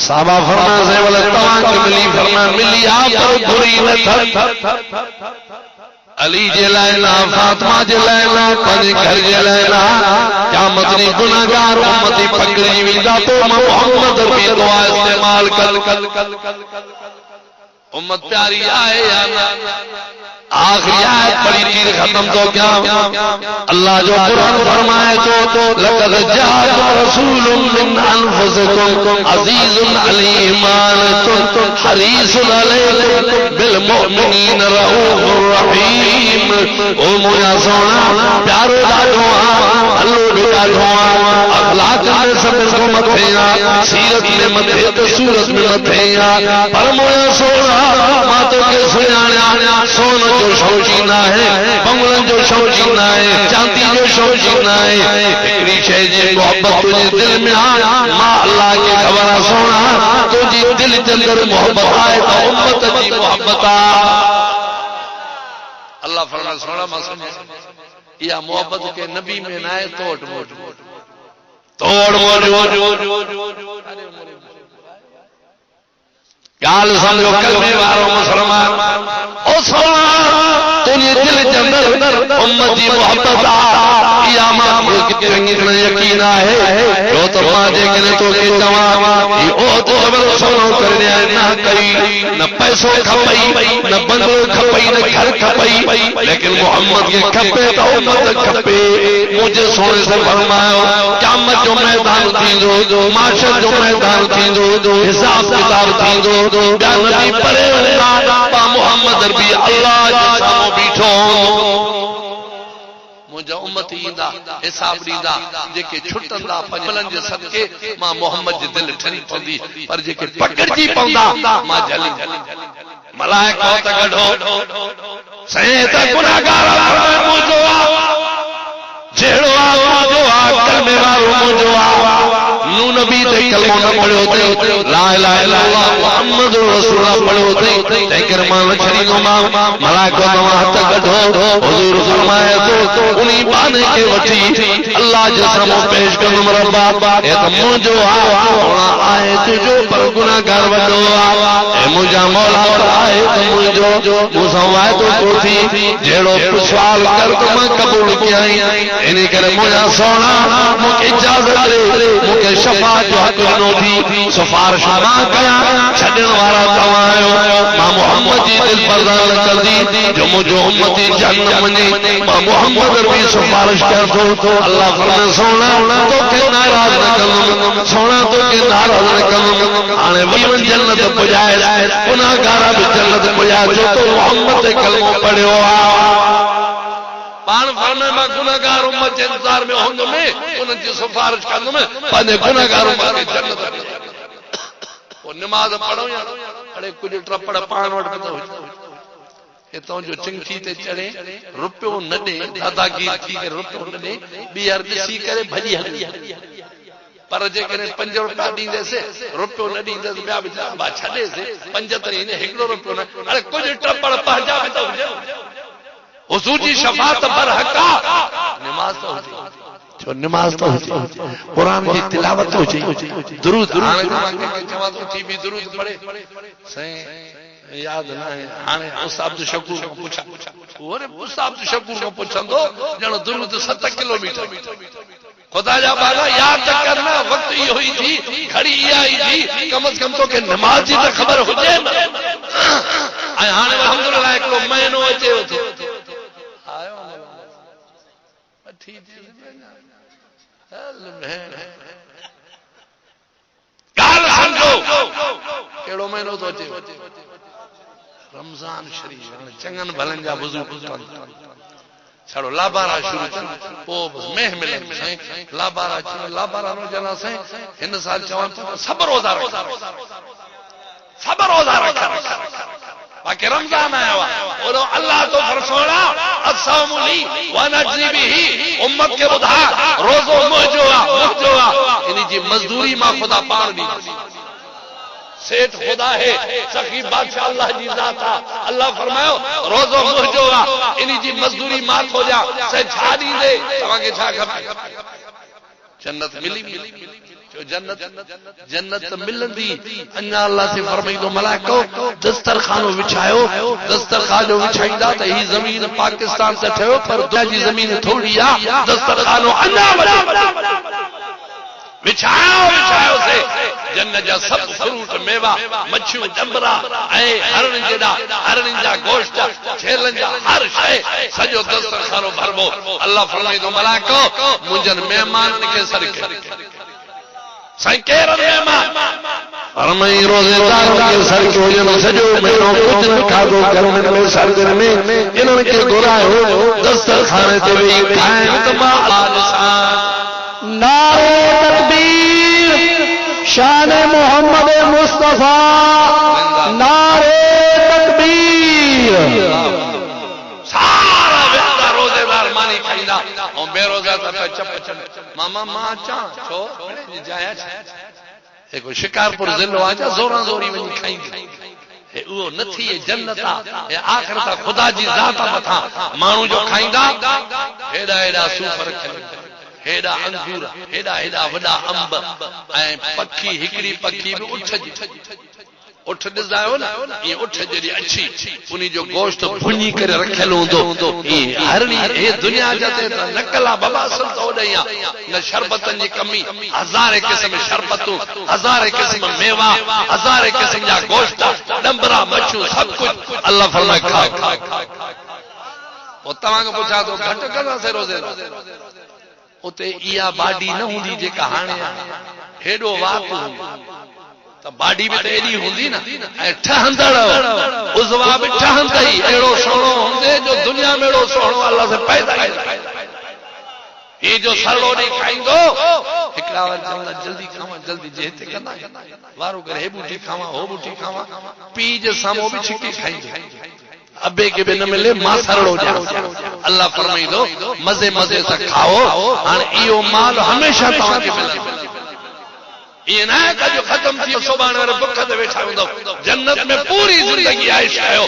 साहबा फरमाया से बोले तवां के मिली फरमाया मिली आप पर घुरी न अली जे लाइना फातिमा जे लाइना पंहिंजे घर जे लाइना क़यामत ॾींहुं गुनाहगार उम्मती पकड़ी वेंदा तो मोहम्मद अरबी दुआ इस्तेमाल कर उम्मत प्यारी आए या ना आखिरी आयत पढ़ी तीर खत्म तो क्या अल्लाह जो कुरान फरमाए तो लक़द जाअकुम रसूलुम मिन अनफुसिकुम अज़ीज़ुन अलैहिमा अनतुम हरीसुन अलैकुम बिल मुमिनीन रऊफुर रहीम ओ मोया सोना प्यारो ॾाढो आ अल्लो बि ॾाढो आ अखलाक में सभिनि खां मथे आ सीरत में मथे तो सूरत में मथे आ पर मोया सोना मां तोखे सुञाणिया सोन जो शौकीन है बंगलन जो शौकीन है चांदी जो शौकीन है हिकड़ी शइ जी मोहब्बत तुझे दिल में आ मां अल्लाह की खबर सोना तुझी दिल के अंदर मोहब्बत आए तो उम्मत की मोहब्बत आ अल्लाह फरमाया सोना मां समझ या मोहब्बत के नबी में ना है तोड़ मोड़ गाल समझो कलमे वारो मुसलमान ओ सोना तुझे दिल के अंदर उम्मत की मोहब्बत आ या मां कितने यकीन है जो तो मां जे कने तो के चवा ई ओ तो खबर सोनो करने ना कई न पैसो खपई न बंगलो खपई न घर खपई लेकिन मोहम्मद के खपे तो उम्मत खपे मुझे सोने से फरमायो क़यामत जो मैदान थींदो माशर जो मैदान थींदो हिसाब किताब थींदो नबी परे पा मोहम्मद अरबी अल्लाह जे सामो बीठो मुझा उम्मत ईंदा हिसाब ॾींदा जेके छुटंदा पंजलन जे सदके मां मोहम्मद जी दिल ठरी पवंदी पर जेके पकड़जी पवंदा मां जली मलाइका त गढो सहे त गुनाहगार मुझो आ जेड़ो आ मुझो आ कलमे वारो मुझो आ नू नबी ते कलमो न पढ़ियो थे ला इलाहा इल्लल्लाह मुहम्मद रसूलुल्लाह पढ़ियो थे ते कर मान छड़ींदो मां मलाइको तवा हथ कढो हुजूर फरमाए तो उनी बाने के वठी अल्लाह जे सामो पेश करूं रब्बा ए त मुंजो आए तुझो पर गुनाहगार वडो ए मुंजा मौला आए तो मुंजो मुसा वादो कोठी जेड़ो सवाल कर तो मैं कबूल किया इने करे मुंजा सोना मुके इजाजत दे मुके शफाअत जो हक नो थी सिफारिश मां कया छडण वाला तवायो मां मोहम्मद जी दिल बर्दान कर दी जो मुझो उम्मती जन्नत मने मां मोहम्मद भी सिफारिश कर दो अल्लाह फरमाए सोना तो के नाराज न करूं सोना तो के नाराज न करूं आने वही जन्नत पुजाए गुनाहगारा भी जन्नत पुजाए जो तो मोहम्मद कलमो पढ़ियो पान फरमाए मां गुनाहगार उम्मत जे इंतजार में होंदो में उन जी सिफारिश कंदो में पंहिंजे गुनाहगार उम्मत खे जन्नत वो नमाज पढ़ो या अड़े कुछ ट्रपड़ पाण वट तो हितों जो चिंकी ते चढ़े रुपयो न दे दादागीर थी के रुपयो न दे ॿीहर ॾिसी करे भॼी हली पर जेकॾहिं 5 रुपया ॾींदेसि रुपयो न ॾींदसि ॿिया बि बा छॾेसि 75 ईंदे हिकिड़ो रुपयो न अड़े कुझु टपड़ पंहिंजा बि त हुजे हुजूर जी शफाअत बरहक नमाज तो जो नमाज तो कुरान की तिलावत हो दुरूद चवा तो थी भी दुरूद पढ़े सही याद ना है हाने उस्ताद शकूर को पूछा ओरे उस्ताद शकूर को पूछंदो जणो दुरूद 7 किलोमीटर खुदा जा बाला याद करना वक्त ई हुई थी घड़ी ई आई थी कम से कम तो के नमाज जी तो खबर हुजे ऐं हाणे अल्हम्दुलिल्लाह हिकिड़ो महीनो अचे थो आयो ठीक गाल समझो केड़ो महीनो तो अचे रमजान शरीफ चंगन भलन जा बुजुर्ग छड़ो लाबारा शुरू थियन पोइ मेह मिलन साईं लाबारा अचनि लाबारा न जना साईं हिन साल चवनि था सब रोज़ा रख बाक़ी रमजान आयो आहे ओड़ो अल्लाह तो फरमाया असौमु ली व नजरी बिही उम्मत के बुधा रोज़ो मुंहिंजो आहे इन जी मजदूरी मां खुदा पाण दी सेठ खुदा है सखी बादशाह अल्लाह जी जात आहे अल्लाह फरमायो रोज़ो मुंहिंजो आहे इन जी मजदूरी मां खो जा से छा ॾींदे तव्हांखे छा खपे जन्नत मिली जो जन्नत मिलंदी अञा अल्लाह से फरमाईंदो मलाइको दस्तरखानो विछायो दस्तरखानो विछाईंदा त ही ज़मीन पाकिस्तान से ठहियो पर दुनिया जी ज़मीन थोड़ी आहे दस्तरखानो अञा विछायो से जन्नत जा सब फ्रूट मेवा मच्छियूं जंबरा ऐं हरण जा गोश्त छेलन जा हर शइ सॼो दस्तरखानो भरबो अल्लाह फरमाईंदो मलाइको मुंहिंजनि महिमाननि खे सरके साईं केरनि महिमान फरमाई रोज़ेदारनि खे सरके हुजनि सॼो महीनो कुझु न खाधो गर्मियुनि में सर्दियुनि में इन्हनि खे घुरायो दस्तरखाने ते वेही खाइनि त मां नारे तकबीर शान मोहम्मद मुस्तफा नारे तकबीर सारा वेंदा रोज़ेदार मानी खाईंदा ऐं बेरोज़ा त चप मामा मां अचां छो जाया हिकु शिकारपुर ज़िलो आहे ज़ोरां ज़ोरी वञी खाईंदी उहो न थी जन्नत आहे आख़िरत खुदा जी ज़ात मथां माण्हू जो खाईंदा हेॾा सूफ़ रखियल हेॾा अंगूर हेॾा वॾा अंब ऐं पखी हिकिड़ी पखी बि उठ ॾिसंदा आहियो न ईअं उठ जॾहिं अची उन जो गोश्त भुञी करे रखियल हूंदो हरणी हे दुनिया जा नकल आहे बाबा असल त ओॾे न शरबतनि जी कमी हज़ारे क़िस्म शरबतूं हज़ारे क़िस्म मेवा हज़ारे क़िस्म जा गोश्त डंबरा मच्छियूं सभु कुझु अल्लाह फरमाए खा पोइ तव्हांखे पुछां थो घटि कंदासीं रोज़े उते इहा बाडी न हूंदी जेका हाणे हेॾो वात त बाडी बि त एॾी हूंदी न ऐं ठहंदड़ उज़वा बि ठहंदई अहिड़ो सुहिणो हूंदे जो दुनिया में अहिड़ो सुहिणो अल्लाह से पैदा ये जो सड़ो ॾेई खाईंदो हिकिड़ा वार चवंदा जल्दी खावां जल्दी जे हिते कंदा वारो करे हे बूटी खावां हो बूटी खावां पीउ जे साम्हूं बि छिकी खाईंदो अबे के भी न मिले मां सरड़ो अल्लाह फरमाईंदो मज़े मज़े से खाओ हाणे इहो माल हमेशा तव्हांखे मिलंदो ये ना कजो खत्म थी सुभाणे वारे बुख ते वेठा हूंदो जन्नत में पूरी जिंदगी आइश कयो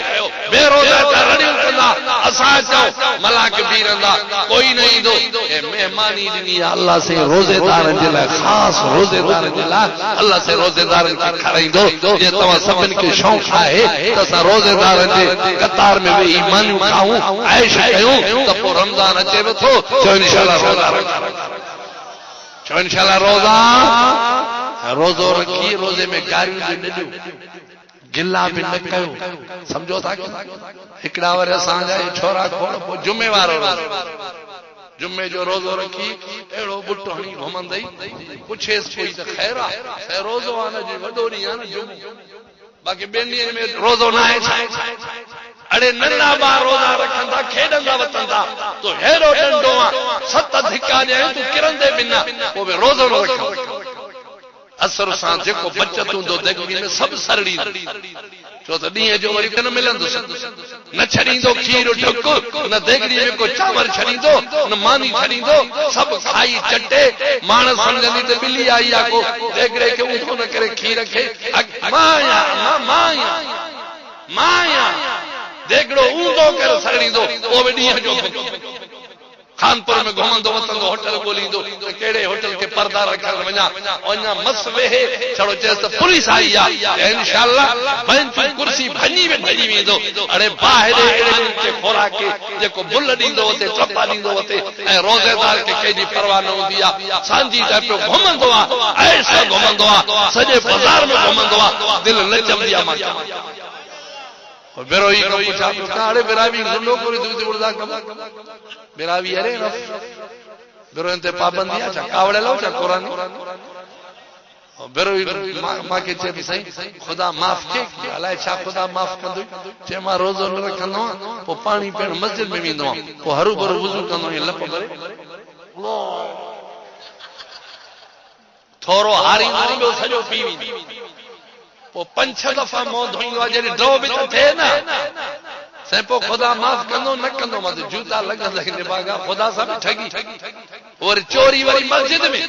बेरोज़ा त रड़ियूं कंदा असां चओ मलाक बि रहंदा कोई न ईंदो ए मेहमानी ॾिनी आहे अल्लाह से रोज़ेदारनि जे लाइ ख़ासि रोज़ेदारनि जे लाइ अल्लाह से रोज़ेदारनि खे खाराईंदो जे तव्हां सभिनि खे शौक़ु आहे त असां रोज़ेदारनि जे कतार में वेही मानियूं खाऊं आइश कयूं त पोइ रमज़ान अचेव थो चओ इंशाअल्लाह रोज़ा चओ इंशाअल्लाह रोज़ो रखी रोज़े में गारियूं बि न ॾियूं गिला बि न कयो समझो था हिकिड़ा वरी असांजा छोरा खोड़ पोइ जुमे वारो जुमे जो रोज़ो रखी अहिड़ो बुटो हणी घुमंदई पुछेसि कोई त ख़ैर आहे रोज़ो आहे न वॾो ॾींहुं आहे न जुमो बाक़ी ॿियनि ॾींहंनि में रोज़ो न आहे अड़े नंढा ॿार रोज़ा रखनि था खेॾंदा वतनि था तो हेड़ो डंडो आहे 7 धिका ॾियईं तूं किरंदे बि न पोइ बि रोज़ो न रख असर सां जेको बचत हूंदो देगड़ी में सभु सरड़ी छो त ॾींहं जो वरी न मिलंदुसि न छॾींदो खीर ढुक न देगड़ी में को चांवर छॾींदो न मानी छॾींदो सभु खाई चटे माण्हू सम्झंदी त ॿिली आई आहे को देगड़े खे ऊंधो न करे खीर खे माया देगड़ो ऊंधो करे सड़ींदो पोइ बि ॾींहं जो खानपुर में घुमंदो वतंदो होटल ॻोल्हींदो कहिड़े होटल खे पर्दा रखण वञा अञा मस वेहे छड़ो चएसि त पुलिस आई आहे इंशाअल्लाह बेंच कुर्सी भञी वेंदो अड़े ॿाहिरि अहिड़े खे खोराक जेको बुल ॾींदो हुते चपा ॾींदो हुते ऐं रोज़ेदार खे कंहिंजी परवाह न हूंदी आहे सांझी त पियो घुमंदो आहे ऐश घुमंदो आहे सॼे बाज़ार में घुमंदो आहे दिलि न जमंदी आहे मां बेरोई को पूछा अरे बेरावी गुंडो करे दूध उड़दा कम बेरावी अरे बेरो ते पाबंदी है कावड़े लो चा कुरान बेरोई मां के चे सही खुदा माफ के अलाए छा खुदा माफ कंदो चे मां रोज़ो न रखंदो पो पानी पीण मस्जिद में वेंदो पो हरू भरू वुज़ू कंदो लप भरे थोरो हारी नो सजो पी वी वो 5-6 दफा मुंह धोईंदो आहे जॾहिं ड्रो बि त थिए न साईं पोइ ख़ुदा माफ़ कंदो न कंदो मां जूता लॻंदा निभागा ख़ुदा सां बि ठगी वरी चोरी वरी मस्जिद में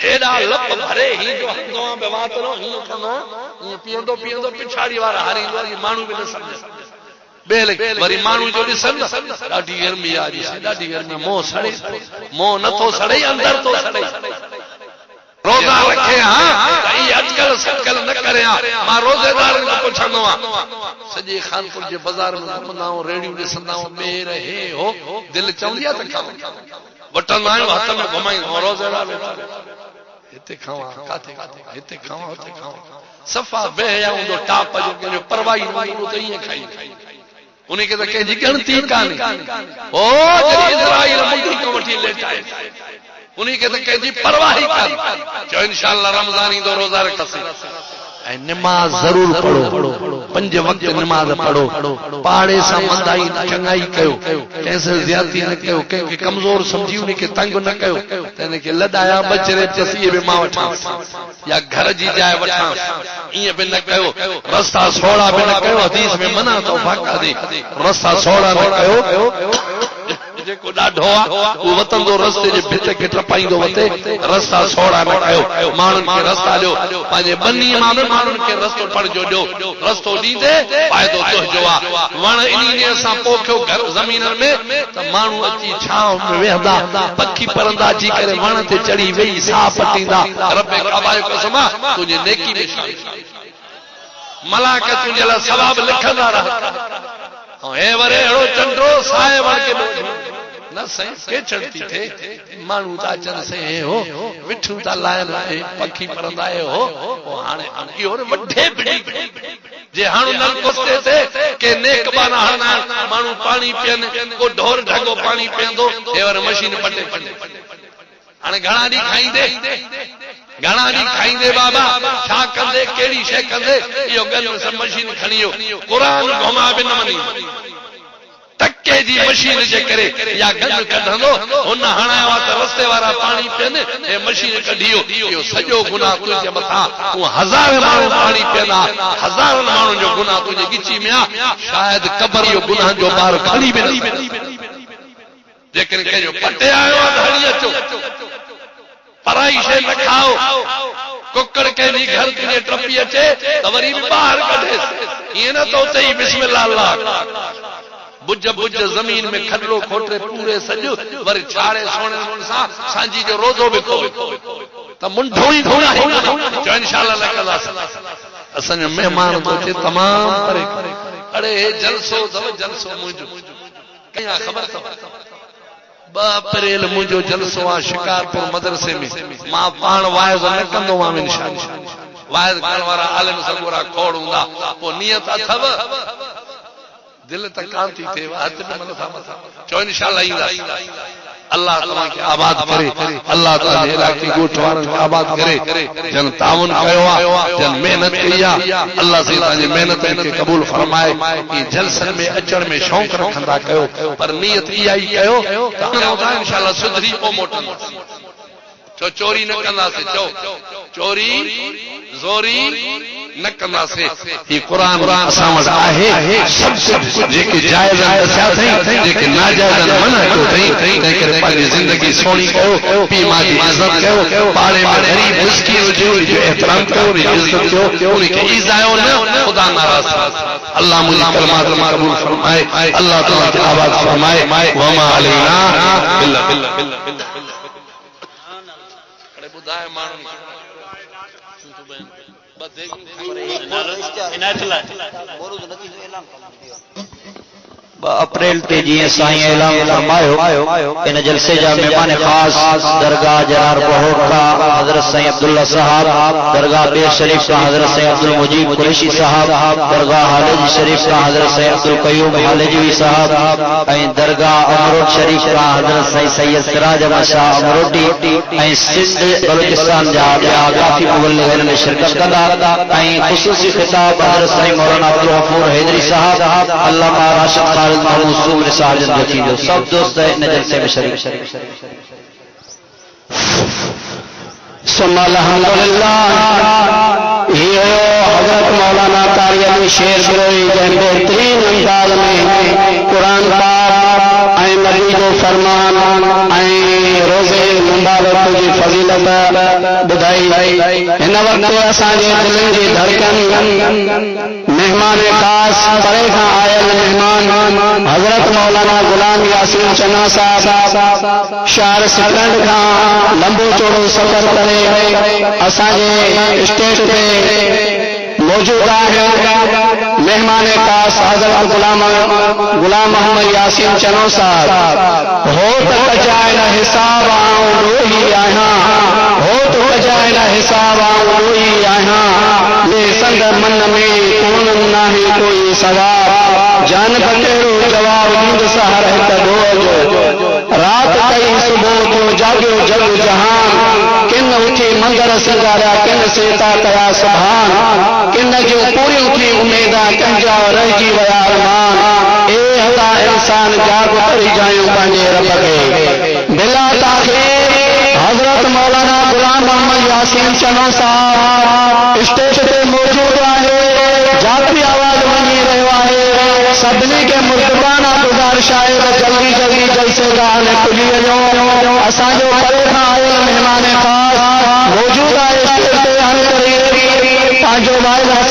हेॾा लप भरे हींदो हूंदो आहे बेवातरो हीअं कंदो हीअं पीअंदो पिछाड़ी वारा हारींदो आहे माण्हू बि न सम्झे वरी माण्हू जो ॾिसनि ॾाढी गर्मी आहे ॾाढी गर्मी मोह सड़े मोह नथो सड़े अंदरि थो सड़े रोज़ा रखे अजकल सकल न करे मां रोज़ेदार को पुछंदो सॼे खानपुर जे बाज़ार में घुमंदा रेड़ियूं ॾिसंदा ॿेर हे हो दिलि चवंदी आहे त खाऊं वठंदा आहियूं हथ में घुमाईंदा रोज़ेदार हिते खावां काथे हिते खावां हुते खावां सफ़ा बेहया हूंदो टाप जो कंहिंजो परवाही न हूंदो त ईअं खाई उन खे त कंहिंजी गिणती कान्हे ओ इज़राइल मुंडी खां वठी लेटाए उन्हीं के तो कहती परवाह ही कर जो इंशाअल्लाह रमजान ईंदो रोज़ा रखसी ऐं नमाज जरूर पढ़ो 5 वक्त नमाज पढ़ो पाड़े सां मंदाई चङाई कयो कंहिंसे ज़्यादती न कयो कंहिंखे कमज़ोर समझी उन खे तंग न कयो त इन खे लॾाया बचरे चसीअ में मां वठांसि या घर जी जाइ वठांसि ईअं बि न कयो रस्ता सोड़ा बि न कयो हदीस में मना तो बाक़ायदे रस्ता सोड़ा न कयो जेको ॾाढो आहे उहो वतंदो रस्ते जे भित खे टपाईंदो वते रस्ता सोड़ा न कयो माण्हुनि खे रस्ता ॾियो पंहिंजे बनी मां बि माण्हुनि खे रस्तो पढ़जो ॾियो रस्तो ॾींदे फ़ाइदो तुंहिंजो आहे वण इन असां पोखियो घर ज़मीननि में त माण्हू अची छांव में वेहंदा पखी परंदा अची करे वण ते चढ़ी वेही साह पटींदा रब काबा जो कसम आहे तुंहिंजी नेकी में शामिल मलाक तुंहिंजे लाइ सवाब लिखंदा रह हे वरे अहिड़ो चंडो साए वण के न सही के चढ़ती थे मानू ता चन से हो विठू ता लाए लाए पखी परंदा हो हाने इहो वड्डे बिड़ी जे हाणो नल कोस्ते थे के नेक बाना हना मानू पानी पियन को ढोर ढगो पानी पियंदो एवर मशीन पटे हाने घणा डी खाईंदे घणा डी खाईंदे बाबा छा कंदे केड़ी शे कंदे इहो गन सब मशीन खणियो कुरान घुमा बि न मनी टके जी मशीन जे करे या गंद कढंदो हुन हणायो त रस्ते वारा पानी पियन ए मशीन कढियो इहो सॼो गुनाह तुंहिंजे मथां तूं हज़ार माण्हू पानी पियंदा हज़ारनि माण्हुनि जो गुनाह तुंहिंजे गिची में आहे शायदि क़बर जो गुनाह जो ॿार खणी बि न जेकॾहिं कंहिंजो पटे आयो आहे त हली अचो पराई शइ न खाओ कुकड़ कंहिंजी घर तुंहिंजे टपी अचे त वरी बि ॿाहिरि कढे ईअं न त उते ई बिस्मिल्लाह अल्लाह बुझ बुझ ज़मीन में खडलो खोटे पूरे सॼो वरी छाड़े सोने सां सांझी जो रोज़ो बि खो त मुंढो ई थोड़ा चो इंशाअल्लाह न कंदासीं असांजो महिमान तो अचे तमामु परे अड़े जलसो अथव जलसो मुंहिंजो कया ख़बर अथव 2 अप्रैल मुंहिंजो जलसो आहे शिकारपुर मदरसे में मां पाण वाइज़ न कंदो आहियां इंशाअल्लाह वाइज़ करण वारा आलिम सगोरा खोड़ हूंदा पोइ नियत अथव दिल तक कान थी थे हथ में मन था मथा चो इंशाअल्लाह ईंदा अल्लाह तव्हां खे आबाद करे अल्लाह ताला इलाके गोठ वारनि खे आबाद करे जन ताउन कयो आहे जन मेहनत कई आहे अल्लाह से तव्हांजी महिनत खे क़बूल फरमाए ई जलसन में अचण में शौक़ रखंदा कयो पर नियत इहा ई कयो त हाणे इंशाअल्लाह सुधरी पोइ मोटंदा चो चोरी न कंदासीं चो चोरी ज़ोरी न कंदासीं ही क़ुरान असां वटि आहे सभु कुझु जेके जाइज़ दसिया अथई जेके नाजाइज़ मना कयो अथई तंहिं करे पंहिंजी ज़िंदगी सोणी कयो पीउ माउ जी इज़त कयो पाड़े में ग़रीब मिस्कीन हुजे उनजो एहतराम कयो उनजी इज़त कयो उनखे ईज़ायो न ख़ुदा नाराज़ अल्लाह मुंहिंजी कलमात क़बूल फरमाए अल्लाह तव्हां खे आबाद फरमाए वमा अलैना इल्ला ॿुधाए माण्हू अप्रैल ते जीअं साईं ऐलान फरमायो इन जलसे जा मेहमान खास दरगाह जरार बहोर का हजरत साईं अब्दुल्ला साहब दरगाह बेर शरीफ का हजरत साईं अब्दुल मुजीब कुरैशी साहब दरगाह हालिज शरीफ का हजरत साईं अब्दुल कयूम हालिजवी साहब ऐं दरगाह अमरोट शरीफ का हजरत साईं सैयद सिराज अहमद शाह अमरोटी ऐं सिंध बलूचिस्तान जा काफ़ी मुबल्लिग़ में शिरकत कंदा ऐं ख़ुसूसी खिताब हजरत साईं मौलाना अब्दुल गफूर हैदरी साहब अल्लामा राशिद सब दोस्त इन जलसे में शरीक हजरत मौलाना कारी अली शेर गिरोई जंहिं बेहतरीन अंदाज में कुरान पाक ऐं नबी जो फरमान ऐं रोज़े मुबारक जी फज़ीलत ॿुधाई हिन वक़्तु असांजे दिलनि जी धड़कन मेहमान खास परे खां आयल मेहमान हजरत मौलाना गुलाम यासीन चना साहब शहर सिकंड खां लंबो चौड़ो सफ़र करे असांजे स्टेज ते मौजूद आहे मेहमान खास हजरत गुलाम मोहम्मद यासीन चनो साहब हो त कजाइल हिसाब आऊं रोही आहियां हो त कजाइल हिसाब आऊं रोही आहियां ले संग मन में कोन नाहे कोई सवाब जान बंदेरो जवाब नींद सहर है तबोज रात कई सुबह को जागियो जग जहान किन उठी मंदर सिंगारिया किन सेता कया सुभान किन जो पूरी थी उम्मीदा कंजा रहिजी विया अरमान ए हदा इंसान जाग करी जायूं पंहिंजे रब खे बिला ताख़ीर हजरत मौलाना गुलाम मोहम्मद यासीन चनो साहब स्टेज ते मौजूद आहे जाती आवाज वञी रहियो आहे सभिनी खे मुर्तबाना गुज़ारिश आहे त जल्दी जल्दी जलसे गाह में खुली वञो असांजो परे खां आयल महिमान ख़ास मौजूद आहे स्टेज ते पंहिंजो वाइदो